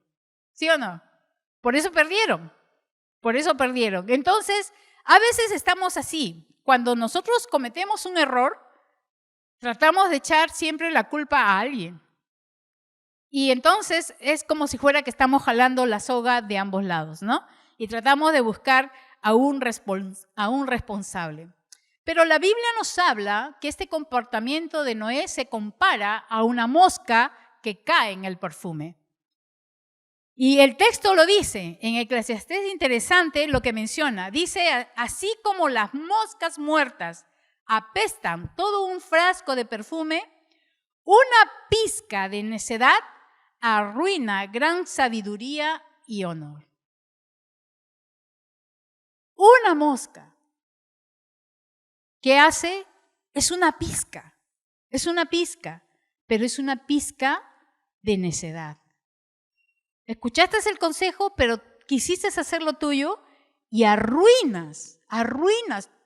[SPEAKER 1] ¿Sí o no? Por eso perdieron. Por eso perdieron. Entonces, a veces estamos así. Cuando nosotros cometemos un error, tratamos de echar siempre la culpa a alguien. Y entonces es como si fuera que estamos jalando la soga de ambos lados, ¿no? Y tratamos de buscar a un responsable. Pero la Biblia nos habla que este comportamiento de Noé se compara a una mosca que cae en el perfume. Y el texto lo dice, en Eclesiastés es interesante lo que menciona. Dice, así como las moscas muertas apestan todo un frasco de perfume, una pizca de necedad arruina gran sabiduría y honor. Una mosca. ¿Qué hace? Es una pizca, pero es una pizca de necedad. Escuchaste el consejo, pero quisiste hacerlo tuyo y arruinas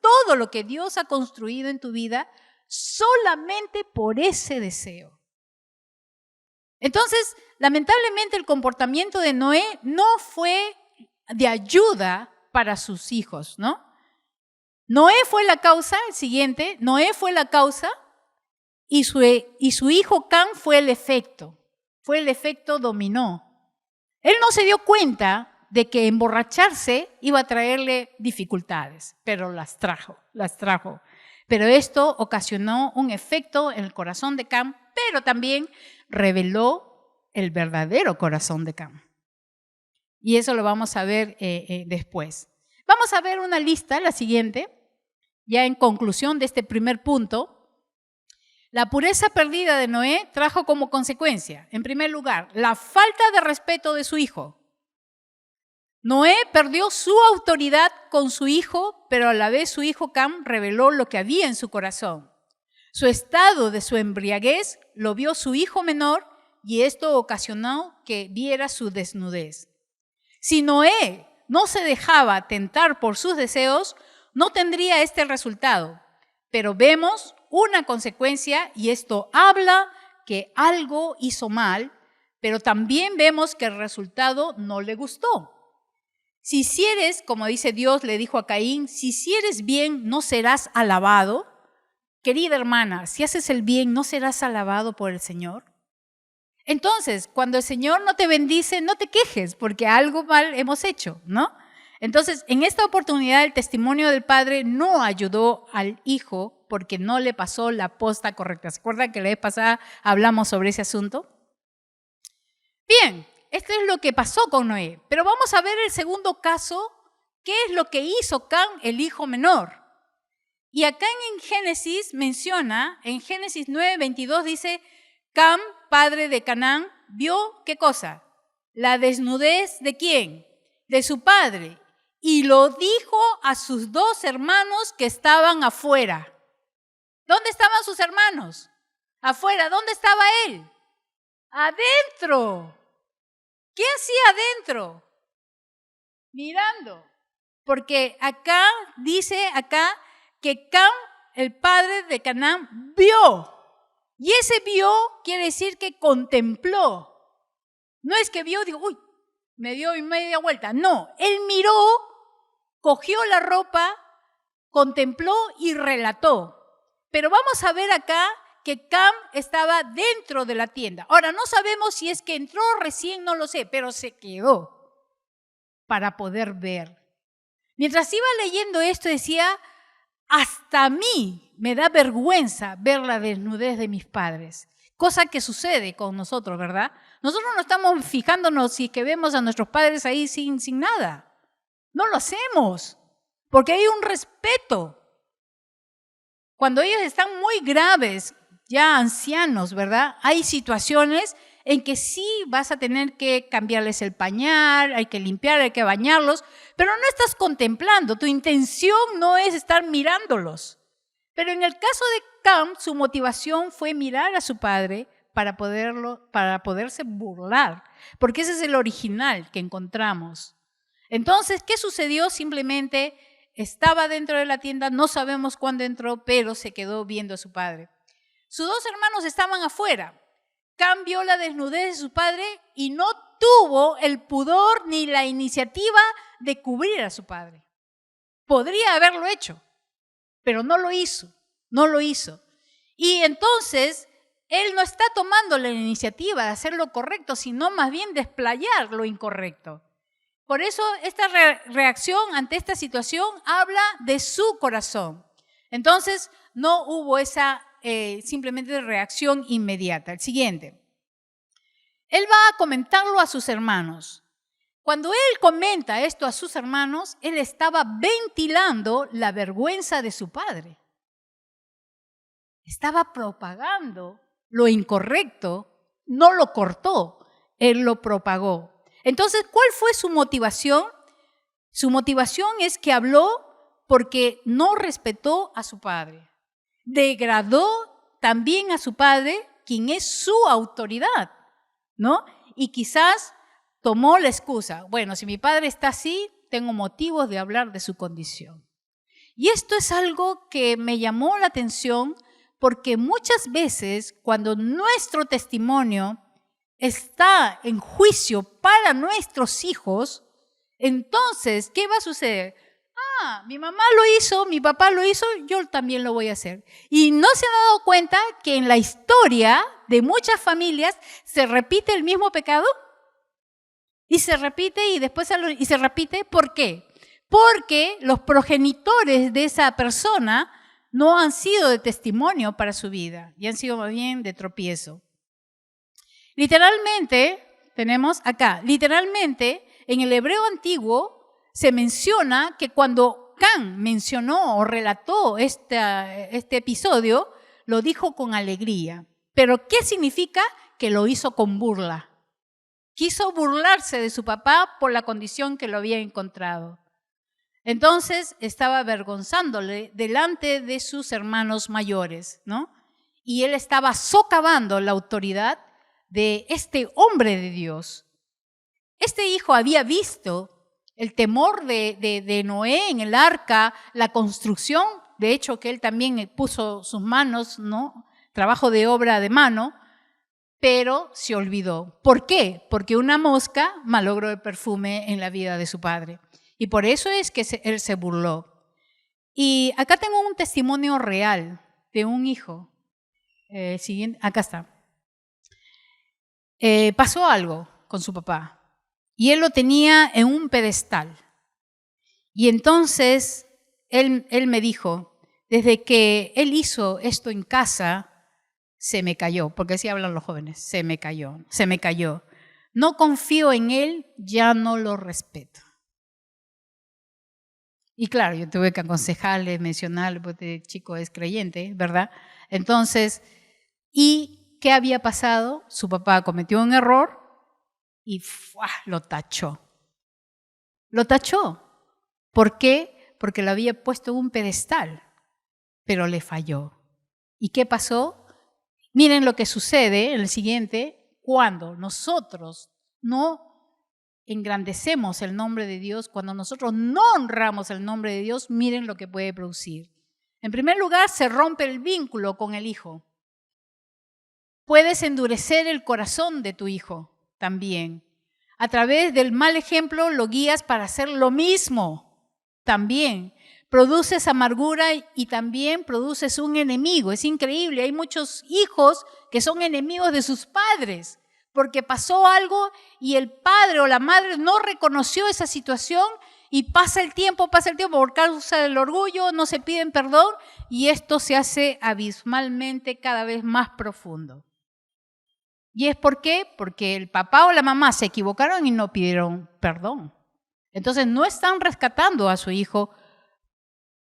[SPEAKER 1] todo lo que Dios ha construido en tu vida solamente por ese deseo. Entonces, lamentablemente el comportamiento de Noé no fue de ayuda para sus hijos, ¿no? Noé fue la causa, el siguiente, Noé fue la causa y su hijo Cam fue el efecto dominó. Él no se dio cuenta de que emborracharse iba a traerle dificultades, pero las trajo. Pero esto ocasionó un efecto en el corazón de Cam, pero también reveló el verdadero corazón de Cam. Y eso lo vamos a ver después. Vamos a ver una lista, la siguiente, ya en conclusión de este primer punto. La pureza perdida de Noé trajo como consecuencia, en primer lugar, la falta de respeto de su hijo. Noé perdió su autoridad con su hijo, pero a la vez su hijo Cam reveló lo que había en su corazón. Su estado de su embriaguez lo vio su hijo menor y esto ocasionó que viera su desnudez. Si Noé no se dejaba tentar por sus deseos, no tendría este resultado, pero vemos una consecuencia y esto habla que algo hizo mal, pero también vemos que el resultado no le gustó. Si hicieres, como dice Dios, le dijo a Caín, si hicieres bien, no serás alabado. Querida hermana, si haces el bien, ¿no serás alabado por el Señor? Entonces, cuando el Señor no te bendice, no te quejes, porque algo mal hemos hecho, ¿no? Entonces, en esta oportunidad, el testimonio del padre no ayudó al hijo porque no le pasó la posta correcta. ¿Se acuerdan que la vez pasada hablamos sobre ese asunto? Bien, esto es lo que pasó con Noé. Pero vamos a ver el segundo caso, qué es lo que hizo Cam, el hijo menor. Y acá en Génesis menciona, en Génesis 9:22 dice, Cam, padre de Canaán, vio, ¿qué cosa? La desnudez ¿de quién? De su padre. Y lo dijo a sus dos hermanos que estaban afuera. ¿Dónde estaban sus hermanos? Afuera. ¿Dónde estaba él? Adentro. ¿Qué hacía adentro? Mirando. Porque acá dice que Cam, el padre de Canaán, vio. Y ese vio quiere decir que contempló. No es que vio, digo, uy, me dio media vuelta. No, él miró, cogió la ropa, contempló y relató. Pero vamos a ver acá que Cam estaba dentro de la tienda. Ahora, no sabemos si es que entró recién, no lo sé, pero se quedó para poder ver. Mientras iba leyendo esto decía, hasta a mí me da vergüenza ver la desnudez de mis padres. cosa que sucede con nosotros, ¿verdad? Nosotros no estamos fijándonos si es que vemos a nuestros padres ahí sin nada. No lo hacemos, porque hay un respeto. Cuando ellos están muy graves, ya ancianos, ¿verdad? Hay situaciones en que sí vas a tener que cambiarles el pañal, hay que limpiar, hay que bañarlos, pero no estás contemplando, tu intención no es estar mirándolos. Pero en el caso de Cam, su motivación fue mirar a su padre para poderse burlar, porque ese es el original que encontramos. Entonces, ¿qué sucedió? Simplemente estaba dentro de la tienda, no sabemos cuándo entró, pero se quedó viendo a su padre. Sus dos hermanos estaban afuera. Cam vio la desnudez de su padre y no tuvo el pudor ni la iniciativa de cubrir a su padre. Podría haberlo hecho, pero no lo hizo, no lo hizo. Y entonces, él no está tomando la iniciativa de hacer lo correcto, sino más bien de explayar lo incorrecto. Por eso esta reacción ante esta situación habla de su corazón. Entonces, no hubo esa simplemente reacción inmediata. El siguiente. Él va a comentarlo a sus hermanos. Cuando él comenta esto a sus hermanos, él estaba ventilando la vergüenza de su padre. Estaba propagando lo incorrecto, no lo cortó, él lo propagó. Entonces, ¿cuál fue su motivación? Su motivación es que habló porque no respetó a su padre. Degradó también a su padre, quien es su autoridad, ¿no? Y quizás tomó la excusa, bueno, si mi padre está así, tengo motivos de hablar de su condición. Y esto es algo que me llamó la atención porque muchas veces cuando nuestro testimonio está en juicio para nuestros hijos, entonces, ¿qué va a suceder? Mi mamá lo hizo, mi papá lo hizo, yo también lo voy a hacer. Y no se han dado cuenta que en la historia de muchas familias se repite el mismo pecado y se repite y después se repite. ¿Por qué? Porque los progenitores de esa persona no han sido de testimonio para su vida y han sido más bien de tropiezo. Literalmente, tenemos acá, literalmente en el hebreo antiguo se menciona que cuando Cam mencionó o relató este episodio, lo dijo con alegría. ¿Pero qué significa? Que lo hizo con burla. Quiso burlarse de su papá por la condición que lo había encontrado. Entonces estaba avergonzándole delante de sus hermanos mayores, ¿no? Y él estaba socavando la autoridad de este hombre de Dios. Este hijo había visto el temor de Noé en el arca, la construcción, de hecho que él también puso sus manos, ¿no? Trabajo de obra de mano, pero se olvidó. ¿Por qué? Porque una mosca malogró el perfume en la vida de su padre. Y por eso es que él se burló. Y acá tengo un testimonio real de un hijo. Acá está. Pasó algo con su papá y él lo tenía en un pedestal. Y entonces él me dijo, desde que él hizo esto en casa, se me cayó, porque así hablan los jóvenes, se me cayó. No confío en él, ya no lo respeto. Y claro, yo tuve que aconsejarle, mencionarle, porque este chico es creyente, ¿verdad? Entonces, ¿y qué había pasado? Su papá cometió un error y lo tachó. Lo tachó. ¿Por qué? Porque lo había puesto en un pedestal, pero le falló. ¿Y qué pasó? Miren lo que sucede en el siguiente, cuando nosotros no engrandecemos el nombre de Dios, cuando nosotros no honramos el nombre de Dios, miren lo que puede producir. En primer lugar, se rompe el vínculo con el hijo. Puedes endurecer el corazón de tu hijo también. A través del mal ejemplo lo guías para hacer lo mismo también. Produces amargura y también produces un enemigo. Es increíble, hay muchos hijos que son enemigos de sus padres porque pasó algo y el padre o la madre no reconoció esa situación y pasa el tiempo por causa del orgullo, no se piden perdón y esto se hace abismalmente cada vez más profundo. ¿Y es por qué? Porque el papá o la mamá se equivocaron y no pidieron perdón. Entonces no están rescatando a su hijo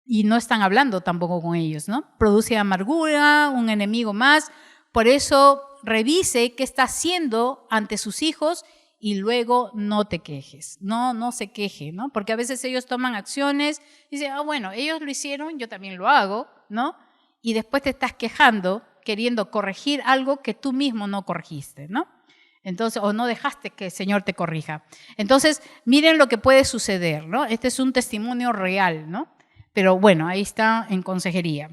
[SPEAKER 1] y no están hablando tampoco con ellos, ¿no? Produce amargura, un enemigo más. Por eso revise qué está haciendo ante sus hijos y luego no te quejes. No se queje, ¿no? Porque a veces ellos toman acciones y dicen, bueno, ellos lo hicieron, yo también lo hago, ¿no? Y después te estás quejando, queriendo corregir algo que tú mismo no corregiste, ¿no? Entonces, o no dejaste que el Señor te corrija. Entonces, miren lo que puede suceder, ¿no? Este es un testimonio real, ¿no? Pero bueno, ahí está en consejería.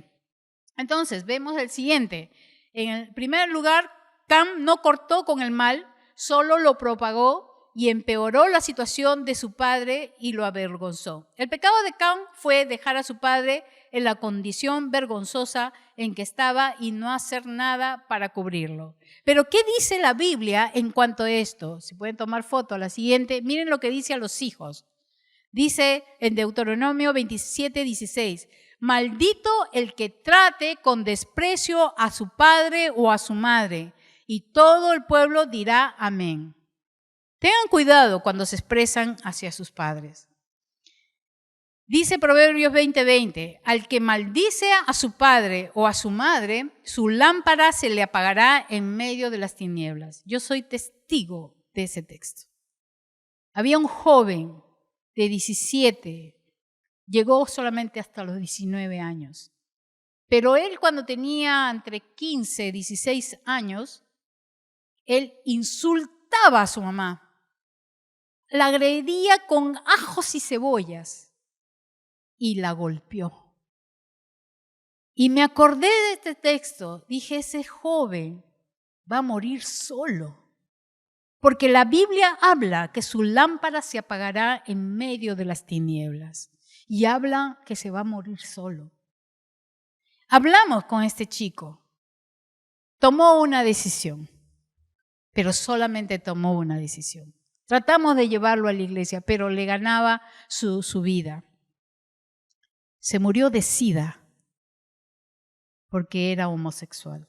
[SPEAKER 1] Entonces, vemos el siguiente. En el primer lugar, Cam no cortó con el mal, solo lo propagó y empeoró la situación de su padre y lo avergonzó. El pecado de Cam fue dejar a su padre en la condición vergonzosa en que estaba y no hacer nada para cubrirlo. Pero ¿qué dice la Biblia en cuanto a esto? Si pueden tomar foto, la siguiente, miren lo que dice a los hijos. Dice en Deuteronomio 27:16, maldito el que trate con desprecio a su padre o a su madre, y todo el pueblo dirá amén. Tengan cuidado cuando se expresan hacia sus padres. Dice Proverbios 20:20, al que maldice a su padre o a su madre, su lámpara se le apagará en medio de las tinieblas. Yo soy testigo de ese texto. Había un joven de 17, llegó solamente hasta los 19 años. Pero él cuando tenía entre 15 y 16 años, él insultaba a su mamá. La agredía con ajos y cebollas y la golpeó. Y me acordé de este texto, dije, ese joven va a morir solo. Porque la Biblia habla que su lámpara se apagará en medio de las tinieblas y habla que se va a morir solo. Hablamos con este chico, tomó una decisión, pero solamente tomó una decisión. Tratamos de llevarlo a la iglesia, pero le ganaba su vida. Se murió de SIDA porque era homosexual.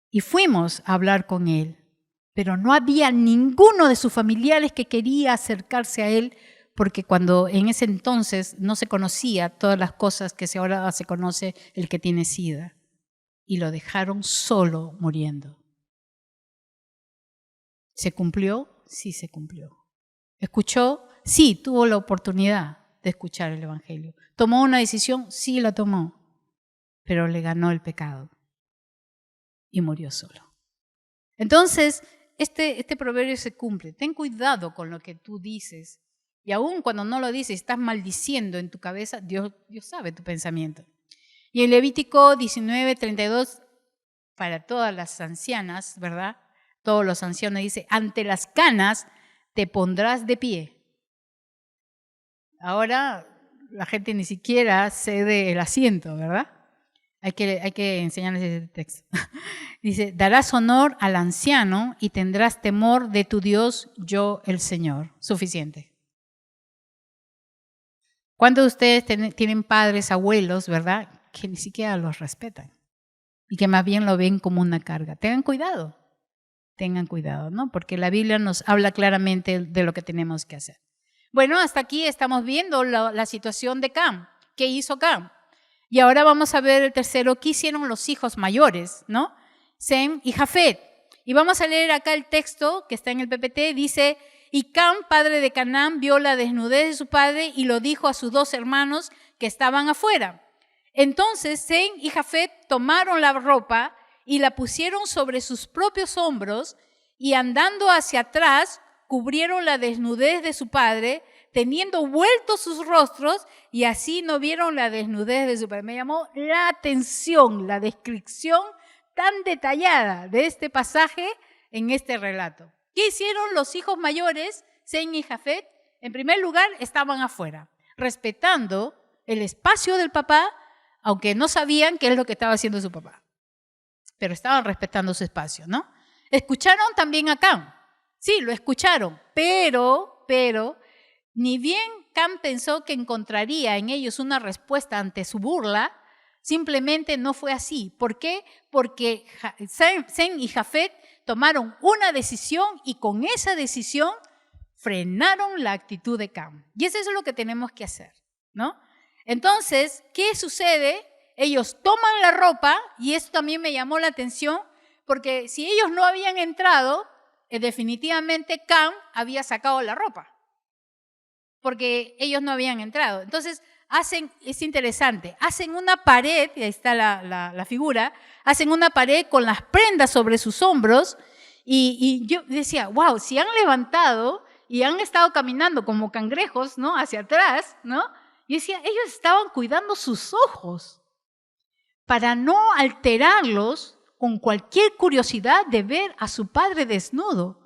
[SPEAKER 1] Y fuimos a hablar con él, pero no había ninguno de sus familiares que quería acercarse a él, porque cuando en ese entonces no se conocía todas las cosas que ahora se conoce el que tiene SIDA. Y lo dejaron solo muriendo. ¿Se cumplió? Sí, se cumplió. ¿Escuchó? Sí, tuvo la oportunidad de escuchar el Evangelio. ¿Tomó una decisión? Sí, la tomó, pero le ganó el pecado y murió solo. Entonces, este proverbio se cumple. Ten cuidado con lo que tú dices. Y aún cuando no lo dices, estás maldiciendo en tu cabeza, Dios sabe tu pensamiento. Y en Levítico 19:32, para todas las ancianas, ¿verdad? Todos los ancianos dice, ante las canas te pondrás de pie. Ahora la gente ni siquiera cede el asiento, ¿verdad? Hay que enseñarles ese texto. Dice, darás honor al anciano y tendrás temor de tu Dios, yo el Señor. Suficiente. ¿Cuántos de ustedes tienen padres, abuelos, verdad? Que ni siquiera los respetan y que más bien lo ven como una carga. Tengan cuidado, ¿no? Porque la Biblia nos habla claramente de lo que tenemos que hacer. Bueno, hasta aquí estamos viendo la situación de Cam. ¿Qué hizo Cam? Y ahora vamos a ver el tercero, ¿qué hicieron los hijos mayores, ¿no? Sem y Jafet. Y vamos a leer acá el texto que está en el PPT, dice, y Cam, padre de Canaán, vio la desnudez de su padre y lo dijo a sus dos hermanos que estaban afuera. Entonces Sem y Jafet tomaron la ropa y la pusieron sobre sus propios hombros y andando hacia atrás cubrieron la desnudez de su padre, teniendo vueltos sus rostros, y así no vieron la desnudez de su padre. Me llamó la atención la descripción tan detallada de este pasaje en este relato. ¿Qué hicieron los hijos mayores, Sem y Jafet? En primer lugar, estaban afuera, respetando el espacio del papá, aunque no sabían qué es lo que estaba haciendo su papá. Pero estaban respetando su espacio, ¿no? Escucharon también a Cam. Sí, lo escucharon, pero ni bien Cam pensó que encontraría en ellos una respuesta ante su burla, Simplemente no fue así. ¿Por qué? Porque Sem y Jafet tomaron una decisión y con esa decisión frenaron la actitud de Cam. Y eso es lo que tenemos que hacer, ¿no? Entonces, ¿qué sucede? Ellos toman la ropa, y esto también me llamó la atención, porque si ellos no habían entrado, definitivamente Cam había sacado la ropa, porque ellos no habían entrado. Entonces, es interesante, hacen una pared, y ahí está la figura, hacen una pared con las prendas sobre sus hombros, y yo decía, wow, si han levantado y han estado caminando como cangrejos, ¿no?, hacia atrás, ¿no? Y decía, ellos estaban cuidando sus ojos para no alterarlos con cualquier curiosidad de ver a su padre desnudo.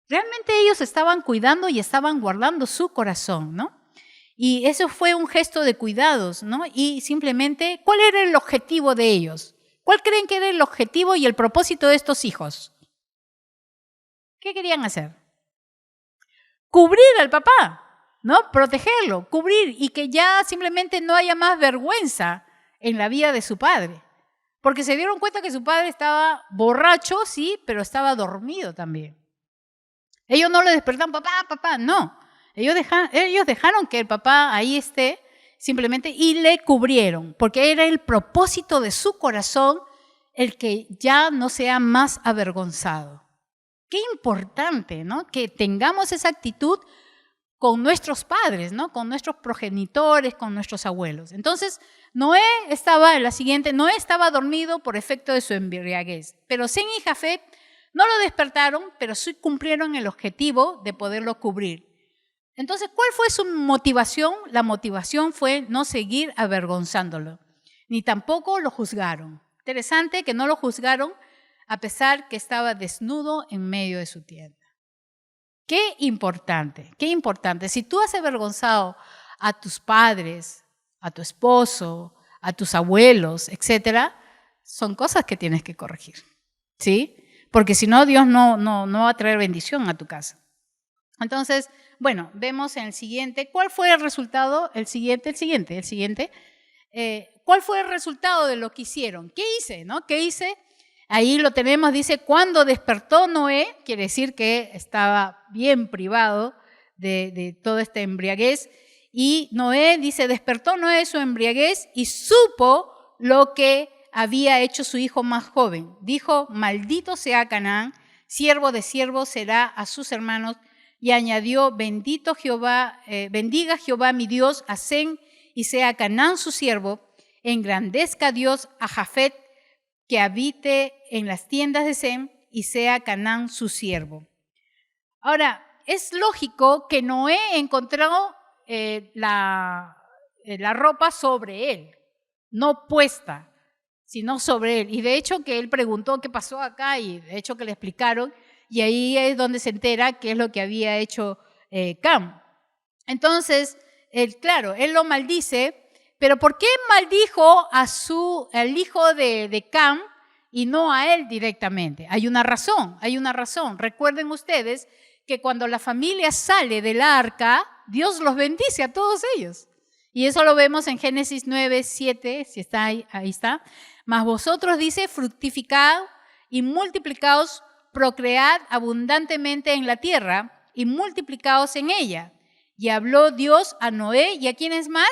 [SPEAKER 1] Realmente ellos estaban cuidando y estaban guardando su corazón, ¿no? Y eso fue un gesto de cuidados, ¿no? Y simplemente, ¿cuál era el objetivo de ellos? ¿Cuál creen que era el objetivo y el propósito de estos hijos? ¿Qué querían hacer? Cubrir al papá, ¿no? Protegerlo, cubrir, y que ya simplemente no haya más vergüenza en la vida de su padre. Porque se dieron cuenta que su padre estaba borracho, sí, pero estaba dormido también. Ellos no le despertaron, papá, papá, no. Ellos dejaron que el papá ahí esté simplemente y le cubrieron, porque era el propósito de su corazón el que ya no sea más avergonzado. Qué importante, ¿no?, que tengamos esa actitud con nuestros padres, ¿no?, con nuestros progenitores, con nuestros abuelos. Entonces, Noé estaba dormido por efecto de su embriaguez, pero Sem y Jafet no lo despertaron, pero sí cumplieron el objetivo de poderlo cubrir. Entonces, ¿cuál fue su motivación? La motivación fue no seguir avergonzándolo, ni tampoco lo juzgaron. Interesante que no lo juzgaron a pesar que estaba desnudo en medio de su tienda. Qué importante, qué importante. Si tú has avergonzado a tus padres, a tu esposo, a tus abuelos, etcétera, son cosas que tienes que corregir, ¿sí? Porque si no, Dios no va a traer bendición a tu casa. Entonces, bueno, vemos en el siguiente, ¿cuál fue el resultado? El siguiente. ¿Cuál fue el resultado de lo que hicieron? ¿Qué hice? ¿No? ¿Qué hice? Ahí lo tenemos, dice, cuando despertó Noé, quiere decir que estaba bien privado de toda esta embriaguez, y Noé, dice, despertó Noé su embriaguez y supo lo que había hecho su hijo más joven. Dijo, maldito sea Canaán, siervo de siervos será a sus hermanos, y añadió, bendiga Jehová mi Dios a Sem, y sea Canaán su siervo, engrandezca Dios a Jafet, que habite en las tiendas de Sem, y sea Canaán su siervo. Ahora, es lógico que Noé encontró la ropa sobre él, no puesta, sino sobre él. Y de hecho que él preguntó qué pasó acá, y de hecho que le explicaron, y ahí es donde se entera qué es lo que había hecho Cam. Entonces, él lo maldice, pero ¿por qué maldijo al hijo de Cam y no a él directamente? Hay una razón. Recuerden ustedes que cuando la familia sale del arca, Dios los bendice a todos ellos. Y eso lo vemos en Génesis 9, 7, si está ahí está. Mas vosotros, dice, fructificad y multiplicaos, procread abundantemente en la tierra y multiplicaos en ella. Y habló Dios a Noé, ¿y a quiénes más?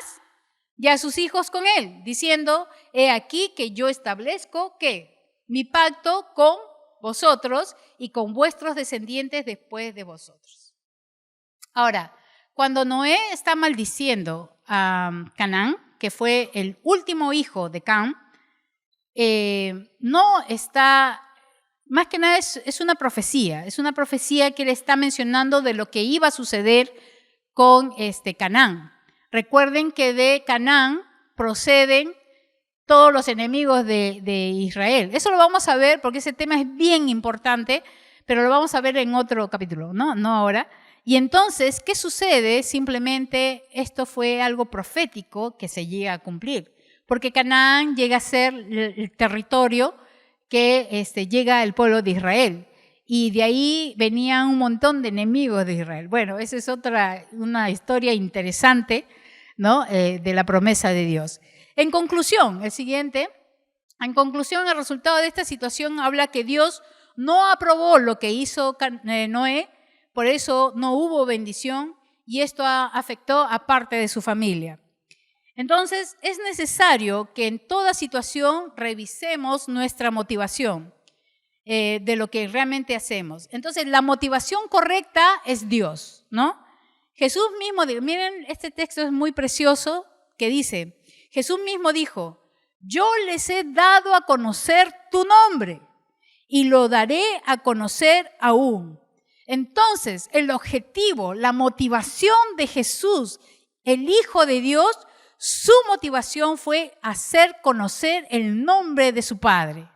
[SPEAKER 1] Y a sus hijos con él, diciendo, he aquí que yo establezco, ¿qué? Mi pacto con vosotros y con vuestros descendientes después de vosotros. Ahora, cuando Noé está maldiciendo a Canaán, que fue el último hijo de Cam, no está, más que nada es una profecía que le está mencionando de lo que iba a suceder con Canaán. Recuerden que de Canaán proceden todos los enemigos de Israel. Eso lo vamos a ver porque ese tema es bien importante, pero lo vamos a ver en otro capítulo, no ahora. Y entonces, ¿qué sucede? Simplemente esto fue algo profético que se llega a cumplir, porque Canaán llega a ser el territorio que llega al pueblo de Israel. Y de ahí venían un montón de enemigos de Israel. Bueno, esa es una historia interesante, ¿no? De la promesa de Dios. En conclusión, el siguiente, en conclusión, el resultado de esta situación habla que Dios no aprobó lo que hizo Noé, por eso no hubo bendición y esto afectó a parte de su familia. Entonces, es necesario que en toda situación revisemos nuestra motivación de lo que realmente hacemos. Entonces, la motivación correcta es Dios, ¿no? Jesús mismo, miren, este texto es muy precioso, que dice, Jesús mismo dijo, yo les he dado a conocer tu nombre y lo daré a conocer aún. Entonces, el objetivo, la motivación de Jesús, el Hijo de Dios, su motivación fue hacer conocer el nombre de su Padre.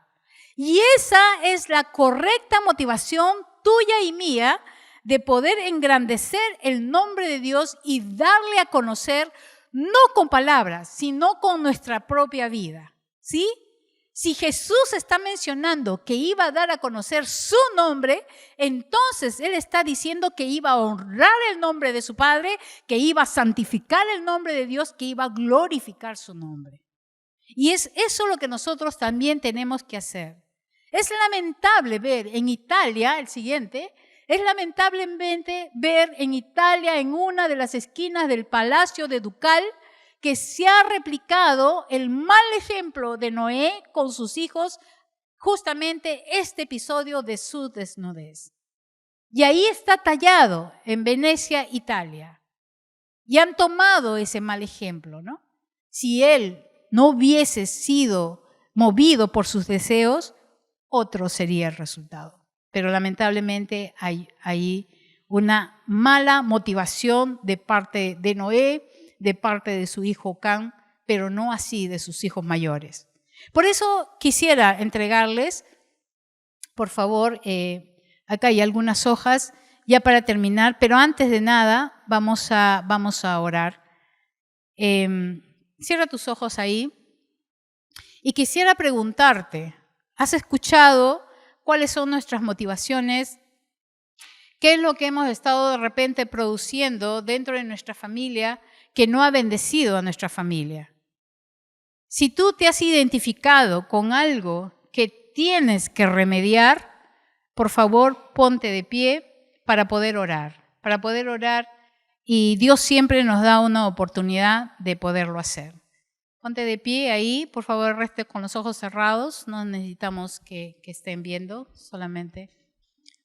[SPEAKER 1] Y esa es la correcta motivación tuya y mía de poder engrandecer el nombre de Dios y darle a conocer, no con palabras, sino con nuestra propia vida, ¿sí? Si Jesús está mencionando que iba a dar a conocer su nombre, entonces Él está diciendo que iba a honrar el nombre de su Padre, que iba a santificar el nombre de Dios, que iba a glorificar su nombre. Y es eso lo que nosotros también tenemos que hacer. Es lamentable ver en Italia, el siguiente, es lamentablemente ver en Italia, en una de las esquinas del Palacio de Ducal, que se ha replicado el mal ejemplo de Noé con sus hijos, justamente este episodio de su desnudez. Y ahí está tallado en Venecia, Italia. Y han tomado ese mal ejemplo, ¿no? Si él no hubiese sido movido por sus deseos, otro sería el resultado. Pero lamentablemente hay ahí una mala motivación de parte de Noé, de parte de su hijo Cam, pero no así de sus hijos mayores. Por eso quisiera entregarles, por favor, acá hay algunas hojas ya para terminar, pero antes de nada vamos a orar. Cierra tus ojos ahí y quisiera preguntarte, ¿has escuchado cuáles son nuestras motivaciones? ¿Qué es lo que hemos estado de repente produciendo dentro de nuestra familia que no ha bendecido a nuestra familia? Si tú te has identificado con algo que tienes que remediar, por favor, ponte de pie para poder orar. Y Dios siempre nos da una oportunidad de poderlo hacer. Ponte de pie ahí, por favor, reste con los ojos cerrados. No necesitamos que estén viendo, solamente.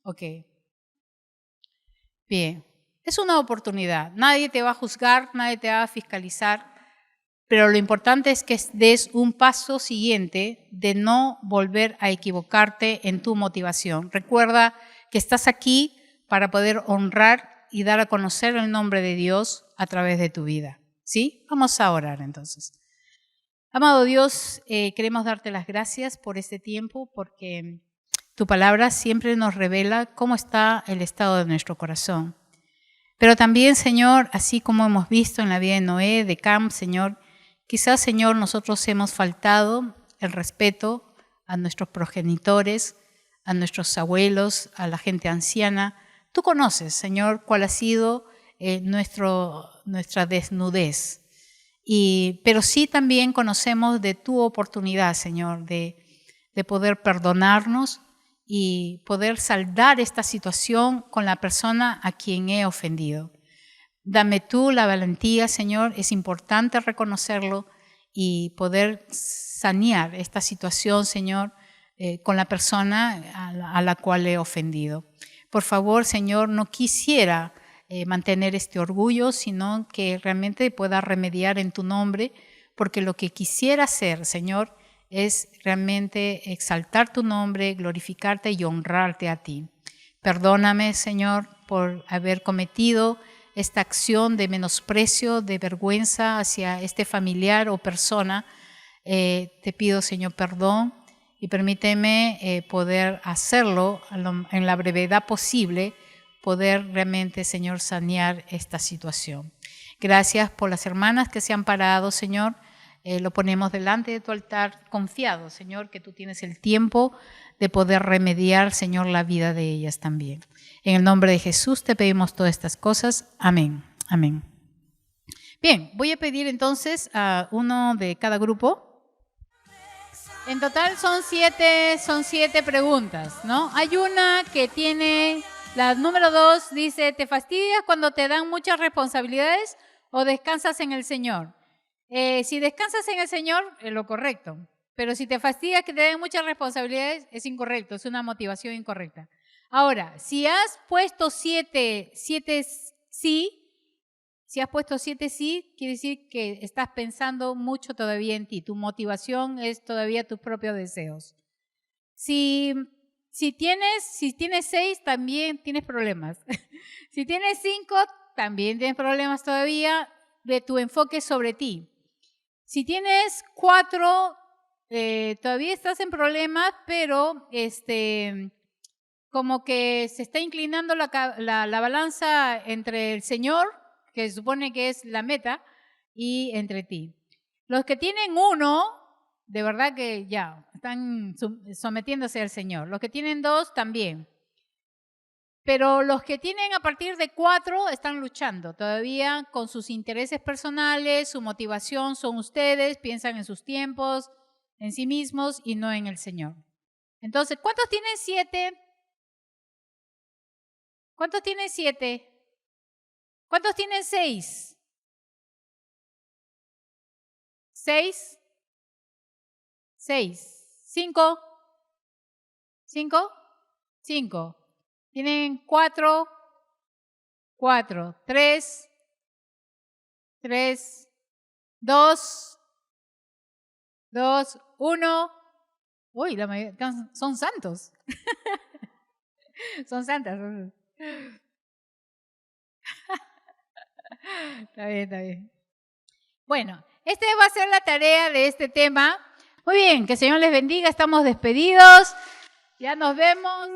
[SPEAKER 1] Ok. Bien. Es una oportunidad. Nadie te va a juzgar, nadie te va a fiscalizar, pero lo importante es que des un paso siguiente de no volver a equivocarte en tu motivación. Recuerda que estás aquí para poder honrar y dar a conocer el nombre de Dios a través de tu vida. ¿Sí? Vamos a orar entonces. Amado Dios, queremos darte las gracias por este tiempo, porque tu palabra siempre nos revela cómo está el estado de nuestro corazón. Pero también, Señor, así como hemos visto en la vida de Noé, de Cam, Señor, quizás, Señor, nosotros hemos faltado el respeto a nuestros progenitores, a nuestros abuelos, a la gente anciana. Tú conoces, Señor, cuál ha sido nuestra desnudez. Pero sí también conocemos de tu oportunidad, Señor, de poder perdonarnos y poder saldar esta situación con la persona a quien he ofendido. Dame tú la valentía, Señor, es importante reconocerlo y poder sanear esta situación, Señor, con la persona a la cual he ofendido. Por favor, Señor, no quisiera mantener este orgullo, sino que realmente pueda remediar en tu nombre, porque lo que quisiera hacer, Señor, es realmente exaltar tu nombre, glorificarte y honrarte a ti. Perdóname, Señor, por haber cometido esta acción de menosprecio, de vergüenza hacia este familiar o persona. Te pido, Señor, perdón y permíteme poder hacerlo en la brevedad posible, poder realmente, Señor, sanear esta situación. Gracias por las hermanas que se han parado, Señor. Lo ponemos delante de tu altar confiado, Señor, que tú tienes el tiempo de poder remediar, Señor, la vida de ellas también. En el nombre de Jesús te pedimos todas estas cosas. Amén. Amén. Bien, voy a pedir entonces a uno de cada grupo. En total son siete preguntas, ¿no? Hay una que tiene, la número 2 dice, ¿te fastidias cuando te dan muchas responsabilidades o descansas en el Señor? Si descansas en el Señor, es lo correcto. Pero si te fastidia que te den muchas responsabilidades, es incorrecto, es una motivación incorrecta. Ahora, si has puesto siete sí, si has puesto 7 sí, quiere decir que estás pensando mucho todavía en ti. Tu motivación es todavía tus propios deseos. Si tienes 6, también tienes problemas. Si tienes 5, también tienes problemas todavía de tu enfoque sobre ti. Si tienes 4, todavía estás en problemas, pero como que se está inclinando la balanza entre el Señor, que se supone que es la meta, y entre ti. Los que tienen 1, de verdad que ya están sometiéndose al Señor. Los que tienen 2 también. Pero los que tienen a partir de 4 están luchando todavía con sus intereses personales, su motivación son ustedes, piensan en sus tiempos, en sí mismos y no en el Señor. Entonces, ¿cuántos tienen 7? ¿Cuántos tienen 7? ¿Cuántos tienen 6? ¿6? 6. ¿5? ¿5? 5. Tienen 4. 4. 3. 3. 2. 2. 1. Uy, la mayoría son santos. Son santas. Está bien, está bien. Bueno, esta va a ser la tarea de este tema. Muy bien, que el Señor les bendiga. Estamos despedidos. Ya nos vemos.